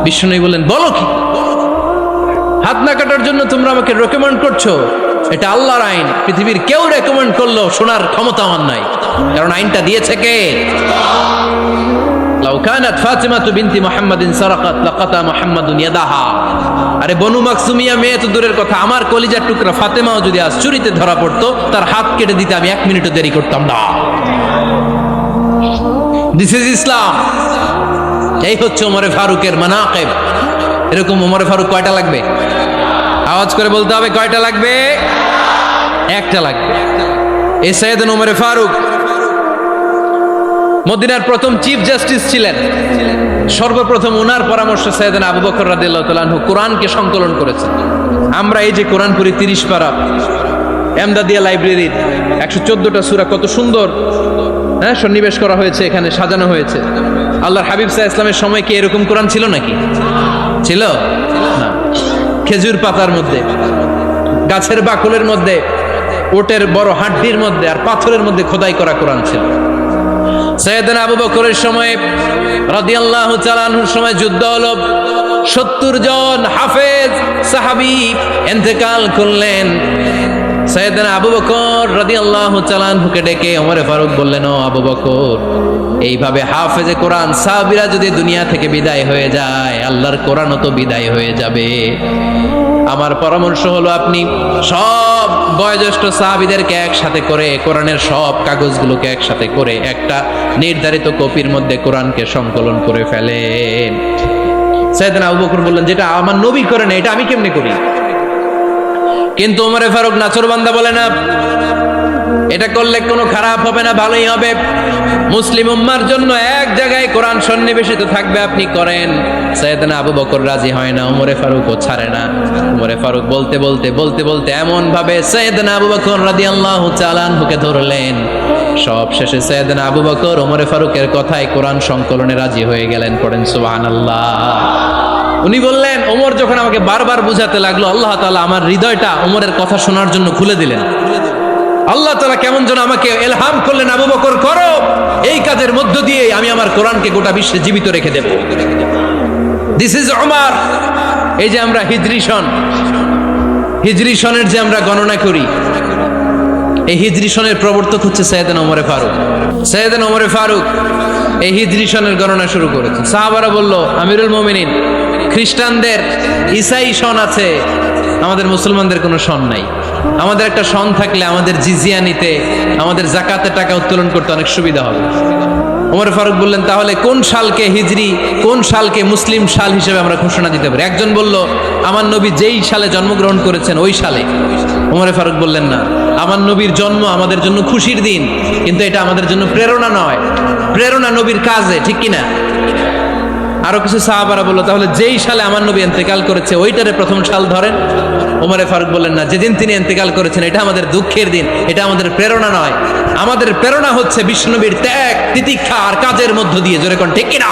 বিশ্বনবী বললেন, বলো কি? হাত না কাটার জন্য তোমরা আমাকে রেকমেন্ড করছো? এটা আল্লাহর আইন, পৃথিবীর কেউ রেকমেন্ড করলো শোনার ক্ষমতা আমার নাই, কারণ আইনটা দিয়েছে কে? লাউ কানাত ফাতিমাতু বিনতি মুহাম্মাদিন সারাকাত লাকাতা মুহাম্মাদুন ইয়াদাহা। আরে বনু মাকসুমিয়া মেয়ে তো দূরের কথা, আমার কলিজার টুকরা ফাতেমাও যদি আজ চুরিতে ধরা পড়তো, তার হাত কেটে দিতে আমি 1 মিনিটও দেরি করতাম না। দিস ইজ ইসলাম। এই হচ্ছে ওমরে ফারুকের মানাকিব। এরকম ওমরে ফারুক কয়টা লাগবে? আওয়াজ করে বলতে হবে, কয়টা লাগবে? একটা লাগবে। এই সাইয়েদনা ওমরে ফারুক মদিনার প্রথম চিফ জাস্টিস ছিলেন। সর্বপ্রথম ওনার পরামর্শ সাইয়েদনা আবু বকর রাদিয়াল্লাহু তাআলা আনহু কোরআনকে সংকলন করেছেন। আমরা এই যে কোরআন পড়ি 30 পারা, এমদাদিয়া লাইব্রেরির 114টা সূরা, কত সুন্দর সন্নিবেশ করা হয়েছে, এখানে সাজানো হয়েছে। আল্লাহর হাবিব সাল্লাল্লাহু আলাইহি ওয়াসাল্লামের সময় কি এরকম কোরআন ছিল নাকি? ছিল না। খেজুর পাতার মধ্যে, গাছের বাকলের মধ্যে, ওটের বড় হাড্ডির মধ্যে আর পাথরের মধ্যে খোদাই করা কোরআন ছিল। সাইয়েদনা আবু বকরের সময় রাদিয়াল্লাহু তাআলা আনহুর সময় যুদ্ধ হলো, 70 জন হাফেজ সাহাবী ইন্তেকাল করলেন। সাইয়েদনা আবু বকর রাদিয়াল্লাহু তাআলা আনহুকে ডেকে ওমরে ফারুক বললেন, ও আবু বকর, এইভাবে হাফেজে কোরআন সাহাবীরা যদি দুনিয়া থেকে বিদায় হয়ে যায়, আল্লাহর কোরআনও তো বিদায় হয়ে যাবে। আমার পরামর্শ হলো আপনি সব বয়োজ্যেষ্ঠ সাহাবীদেরকে একসাথে করে কোরআনের সব কাগজগুলোকে একসাথে করে একটা নির্ধারিত কপির মধ্যে কোরআনকে সংকলন করে ফেলেন। সাইয়েদনা আবু বকর বললেন, যেটা আমার নবী করে না, এটা আমি কেমনে করি? কিন্তু ওমরে ফারুক নাচরবান্দা বলে না, এটা করলে কোনো খারাপ হবে না, ভালোই হবে। মুসলিম উম্মার জন্য এক জায়গায় কোরআন সন্নিবেশিত থাকবে, আপনি করেন। সাইয়েদনা আবু বকর রাজি হয় না, ওমরে ফারুকও ছাড়ে না। ওমরে ফারুক বলতে বলতে বলতে বলতে এমন ভাবে সাইয়েদনা আবু বকর রাদিয়াল্লাহু তাআলা আনহুকে ধরলেন, সব শেষে সাইয়েদনা আবু বকর ওমরে ফারুকের কথায় কোরআন সংকলনে রাজি হয়ে গেলেন। পড়েন সুবহানাল্লাহ। উনি বললেন, ওমর যখন আমাকে বারবার বুঝাতে লাগলো, আল্লাহ তাআলা আমার হৃদয়টা ওমরের কথা শোনার জন্য খুলে দিলেন। আল্লাহ তাআলা কেমন যেন আমাকে ইলহাম করলেন, আবু বকর করো, এই কাজের মধ্য দিয়ে আমি আমার কোরআনকে গোটা বিশ্বে জীবিত রেখে দেব। This is Omar. এই যে আমরা হিজরি সনের যে আমরা গণনা করি, এই হিজরি সনের প্রবর্তক হচ্ছে সাইয়েদনা ওমরে ফারুক। সাইয়েদনা ওমরে ফারুক এই হিজরি সনের গণনা শুরু করেছে। সাহাবারা বলল, আমিরুল মুমিনিন, খ্রিস্টানদের ঈসাই সন আছে, আমাদের মুসলমানদের কোনো সন নাই। আমাদের একটা সন থাকলে আমাদের জিজিয়া নিতে, আমাদের যাকাতের টাকা উত্তোলন করতে অনেক সুবিধা হবে। ওমর ফারুক বললেন, তাহলে কোন সালকে হিজরি, কোন সালকে মুসলিম সাল হিসেবে আমরা ঘোষণা দিতে পারি? একজন বলল, আমার নবী যেই সালে জন্মগ্রহণ করেছেন ওই সালে। ওমর ফারুক বললেন, না, আমার নবীর জন্ম আমাদের জন্য খুশির দিন, কিন্তু এটা আমাদের জন্য প্রেরণা নয়। প্রেরণা নবীর কাজে, ঠিক কিনা? আরো কিছু সাহাবারা বলল, তাহলে যেই সালে আমার নবী ইন্তেকাল করেছে ওইটারে প্রথম সাল ধরেন। ওমরে ফারুক বললেন, না, যেদিন তিনি ইন্তেকাল করেছেন এটা আমাদের দুঃখের দিন, এটা আমাদের প্রেরণা নয়। আমাদের প্রেরণা হচ্ছে বিশ্বনবীর ত্যাগ, তিতিক্ষা আর কাজের মধ্য দিয়ে। জোরে কোন ঠিক কিনা?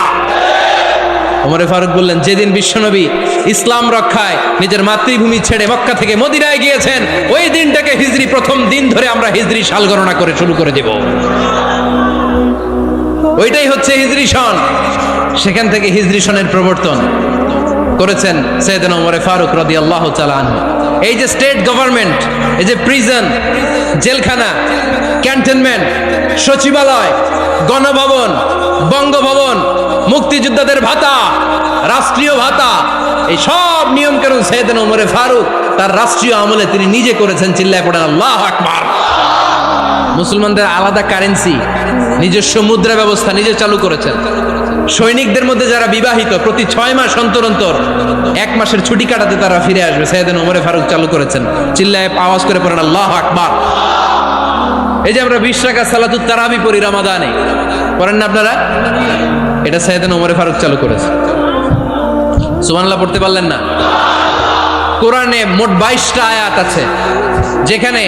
ওমরে ফারুক বললেন, যেদিন বিশ্বনবী ইসলাম রক্ষায় নিজের মাতৃভূমি ছেড়ে মক্কা থেকে মদিনায় গিয়েছেন, ওই দিনটাকে হিজরি প্রথম দিন ধরে আমরা হিজরি সাল গণনা করে শুরু করে দেব। ওইটাই হচ্ছে হিজরি সন। সেখান থেকে হিজরি সনের প্রবর্তন করেছেন সাইয়েদনা ওমর ফারুক রাদিয়াল্লাহু তাআলা আনহু। এই যে স্টেট গভর্নমেন্ট, এই যে প্রিজন, জেলখানা, ক্যান্টনমেন্ট, সচিবালয়, গণভবন, বঙ্গভবন, মুক্তিযোদ্ধাদের ভাতা, রাষ্ট্রীয় ভাতা, এই সব নিয়ম কানুন সাইয়েদনা ওমর ফারুক তার রাষ্ট্রীয় আমলে তিনি নিজে করেছেন। চিল্লায় পড়েন আল্লাহু আকবার। মুসলমানদের আলাদা কারেন্সি, নিজস্ব মুদ্রা ব্যবস্থা নিজে চালু করেছেন। সৈনিকদের মধ্যে যারা বিবাহিত, প্রতি 6 মাস অন্তর অন্তর 1 মাসের ছুটি কাটাতে তারা ফিরে আসবে। সাইয়েদনা ওমরে ফারুক চালু করেছেন। চিল্লায় আওয়াজ করে পড়েন আল্লাহু আকবার। এই যে আমরা 20 রাকাত সালাতুত তারাবি পড়ি রমাদানে, পড়েন না আপনারা? এটা সাইয়েদনা ওমরে ফারুক চালু করেছে। সুবহানাল্লাহ পড়তে পারলেন না? কোরআনে মোট 22টা আয়াত আছে যেখানে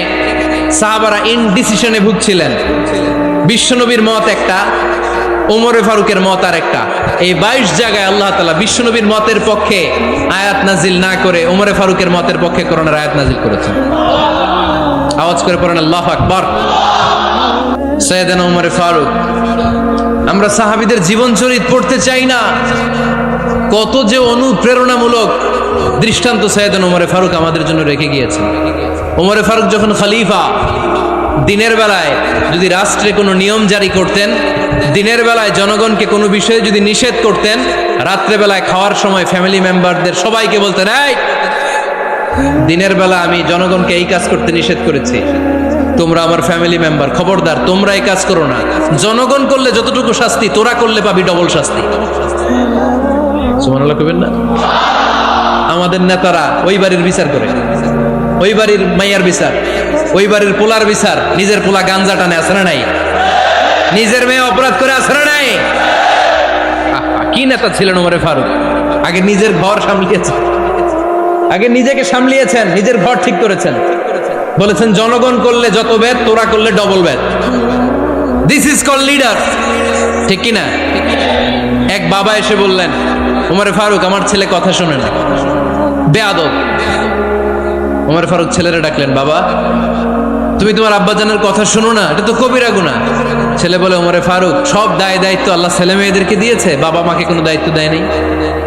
সাহাবারা ইনডিসিশনে ভুগছিলেন। বিশ্বনবীর মত একটা, ওমরে ফারুকের মত আর একটা। এই 22 জায়গায় আল্লাহ তাআলা বিশ্বনবীর মতের পক্ষে আয়াত নাজিল না করে ওমরে ফারুকের মতের পক্ষে কোরআনের আয়াত নাজিল করেছেন। আওয়াজ করে পড়েন আল্লাহু আকবার। সাইয়েদনা ওমরে ফারুক। আমরা সাহাবীদের জীবন চরিত পড়তে চাই না, কত যে অনুপ্রেরণামূলক দৃষ্টান্ত সাইয়েদনা ওমরে ফারুক আমাদের জন্য রেখে গিয়েছেন। ওমরে ফারুক যখন খলিফা, দিনের বেলায় যদি রাষ্ট্রে কোনো নিয়ম জারি করতেন, দিনের বেলায় জনগণকে কোনো বিষয়ে যদি নিষেধ করতেন, রাত্রে বেলায় খাওয়ার সময় ফ্যামিলি মেম্বারদের সবাইকে বলতেন, এই দিনের বেলা আমি জনগণকে এই কাজ করতে নিষেধ করেছি, তোমরা আমার ফ্যামিলি মেম্বার, খবরদার তোমরা এই কাজ করো না। জনগণ করলে যতটুকু শাস্তি, তোরা করলে পাবি ডবল শাস্তি। সুবহানাল্লাহ কইবেন না? আমাদের নেতারা ওই বাড়ির বিচার করে, ওই বাড়ির মাইয়ার বিচার, ওই বাড়ির পোলার বিচার, নিজের পোলা গাঞ্জা টানে, আছে না নাই? নিজের মেয়ে অপরাধ করে, আছে না নাই? কি নেতা ছিলেন ওমরে ফারুক! আগে নিজের ঘর সামলিয়েছেন, আগে নিজেকে সামলিয়েছেন, নিজের ঘর ঠিক করেছেন। বলেছেন জনগণ করলে যত বেদ, তোরা করলে double Veda. This is call leader, ঠিক কিনা? এক বাবা এসে বললেন, ওমরে ফারুক আমার ছেলে কথা শোনে না, বেয়াদব। ওমর ফারুক ছেলেরা ডাকলেন, বাবা তুমি তোমার আব্বাজানের কথা শোনো না, এটা তো কবিরা গুনাহ। ছেলে বলে, ওমরে ফারুক সব দায় দায়িত্ব আল্লাহ ছেলে মেয়েদেরকে দিয়েছে, বাবা মাকে কোনো দায়িত্ব দেয় নাই।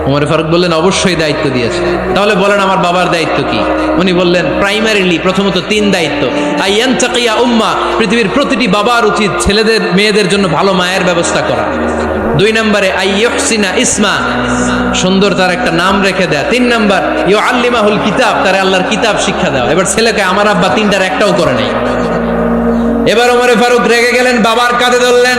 ওমরে ফারুক বললেন, অবশ্যই দায়িত্ব দিয়েছে। তাহলে বলেন আমার বাবার দায়িত্ব কি? উনি বললেন, প্রাইমারিলি প্রথমত 3 দায়িত্ব। আইয়ান তাকিয়া উম্মা, পৃথিবীর প্রতিটি বাবার উচিত ছেলেদের মেয়েদের জন্য ভালো মায়ের ব্যবস্থা করা। 2 নম্বরে আইয়ুহসিনা ইসমা, সুন্দর তার একটা নাম রেখে দেয়া। 3 নম্বর ইউআল্লিমাহুল কিতাব, তার আল্লাহর কিতাব শিক্ষা দেওয়া। এবার ছেলেকে আমার আব্বা 3টার একটাও করে নাই। এবার ওমরে ফারুক রেগে গেলেন, বাবার কাঁধে ধরলেন,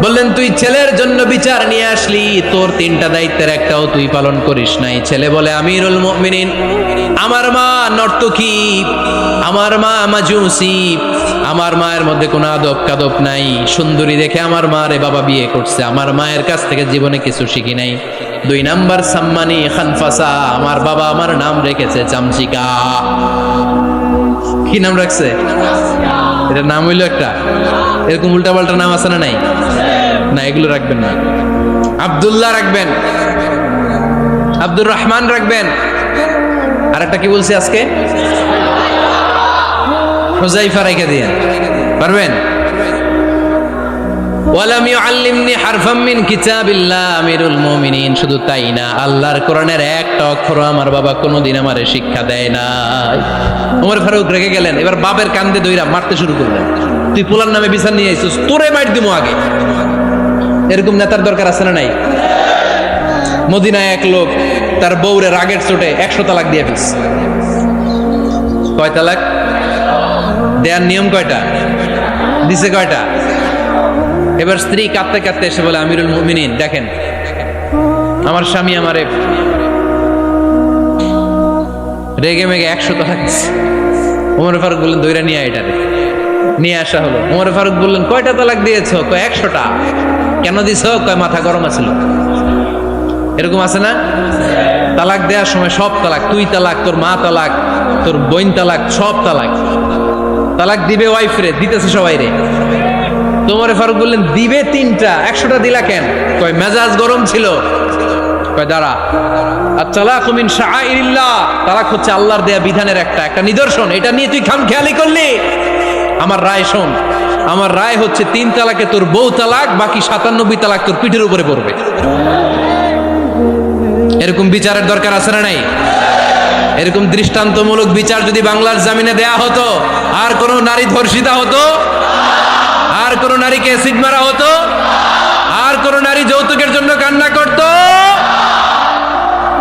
বললেন তুই ছেলের জন্য বিচার নিয়ে আসলি, তোর তিনটা দায়িত্বের একটাও তুই পালন করিস নাই। ছেলে বলে আমিরুল মুমিনিন, আমার মা নর্তকী, আমার মা মাজুসি, আমার মায়ের মধ্যে কোনো আদব কাদব নাই, সুন্দরী দেখে আমার মারে বাবা বিয়ে করছে, আমার মায়ের কাছ থেকে জীবনে কিছু শিখি নাই। 2 নাম্বার সাম্মানি খানফাসা, আমার বাবা আমার নাম রেখেছে চামচিকা। কি নাম রাখছে? এটা নাম হইলো একটা, এরকম উল্টা পাল্টা নাম আছে না? নাই না, এগুলো রাখবেন না। আব্দুল্লাহ রাখবেন, আব্দুর রহমান রাখবেন, আর একটা কি বলছি আজকে, হুজাইফা রেখে দিয়ে পারবেন। ওয়ালাম ইউআল্লিমনি হারফাম মিন কিতাবিল্লাহ, আমিরুল মুমিনিন। শুধু তাই না, আল্লাহর কোরআনের একটা অক্ষর আমার বাবা কোনোদিন আমারে শিক্ষা দেয় নাই। ওমর ফারুক রেগে গেলেন, এবার বাপের কান্দে দইরা মারতে শুরু করলেন। তুই পোলার নামে বিচার নিয়ে আইছিস, তোরে মার দিমু আগে। এরকম নেতার দরকার আছে না নাই? মদিনায় এক লোক তার বউরে রাগের চোটে 100 তালাক দিয়ে ফেলছে। কয় তালাক দেয়ার নিয়ম কয়টা? দিছে কয়টা? এবার স্ত্রী কাঁদতে কাঁদতে এসে বলে আমিরুল মুমিনিন দেখেন, আমার স্বামী আমারে রেগে মেগে 100 তালাক দিচ্ছে। ওমর ফারুক বললেন দইরা নিয়ে এটারে নিয়ে আসা হলো। ওমর ফারুক বললেন কয়টা তালাক দিয়েছো? কয় 100টা। কেন দিছ? কয় মাথা গরম আছিল। এরকম আছে না? তালাক দেওয়ার সময় সব তালাক, তুই তালাক, তোর মা তালাক, তোর বোন তালাক, সব তালাক। তালাক দিবে ওয়াইফ রে, দিতেছে সবাই রে। তোমার ফারুক বললেন দিবে 3টা, 100টা দিলা কেন? কয় মেজাজ গরম ছিল। কয় দাঁড়া, আত-তালাকু মিন শাআইরিল্লাহ, তালাক হচ্ছে আল্লাহর দেয়া বিধানের একটা নিদর্শন, এটা নিয়ে তুই খামখেয়ালি করলি। আমার রায় শোন, আমার রায় হচ্ছে 3 তালাকে তোর বউ তালাক, বাকি 97 তালাক তোর পিঠের উপরে পড়বে। এরকম বিচারের দরকার আছে না নাই? এরকম দৃষ্টান্তমূলক বিচার যদি বাংলার জমিনে দেয়া হতো, আর কোন নারী ধর্ষিতা হতো, আর কোন নারীকে অ্যাসিড মারা হতো, আর কোন নারী যৌতুকের জন্য কান্না করতো,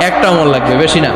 একটা আমল লাগবে, বেশি না।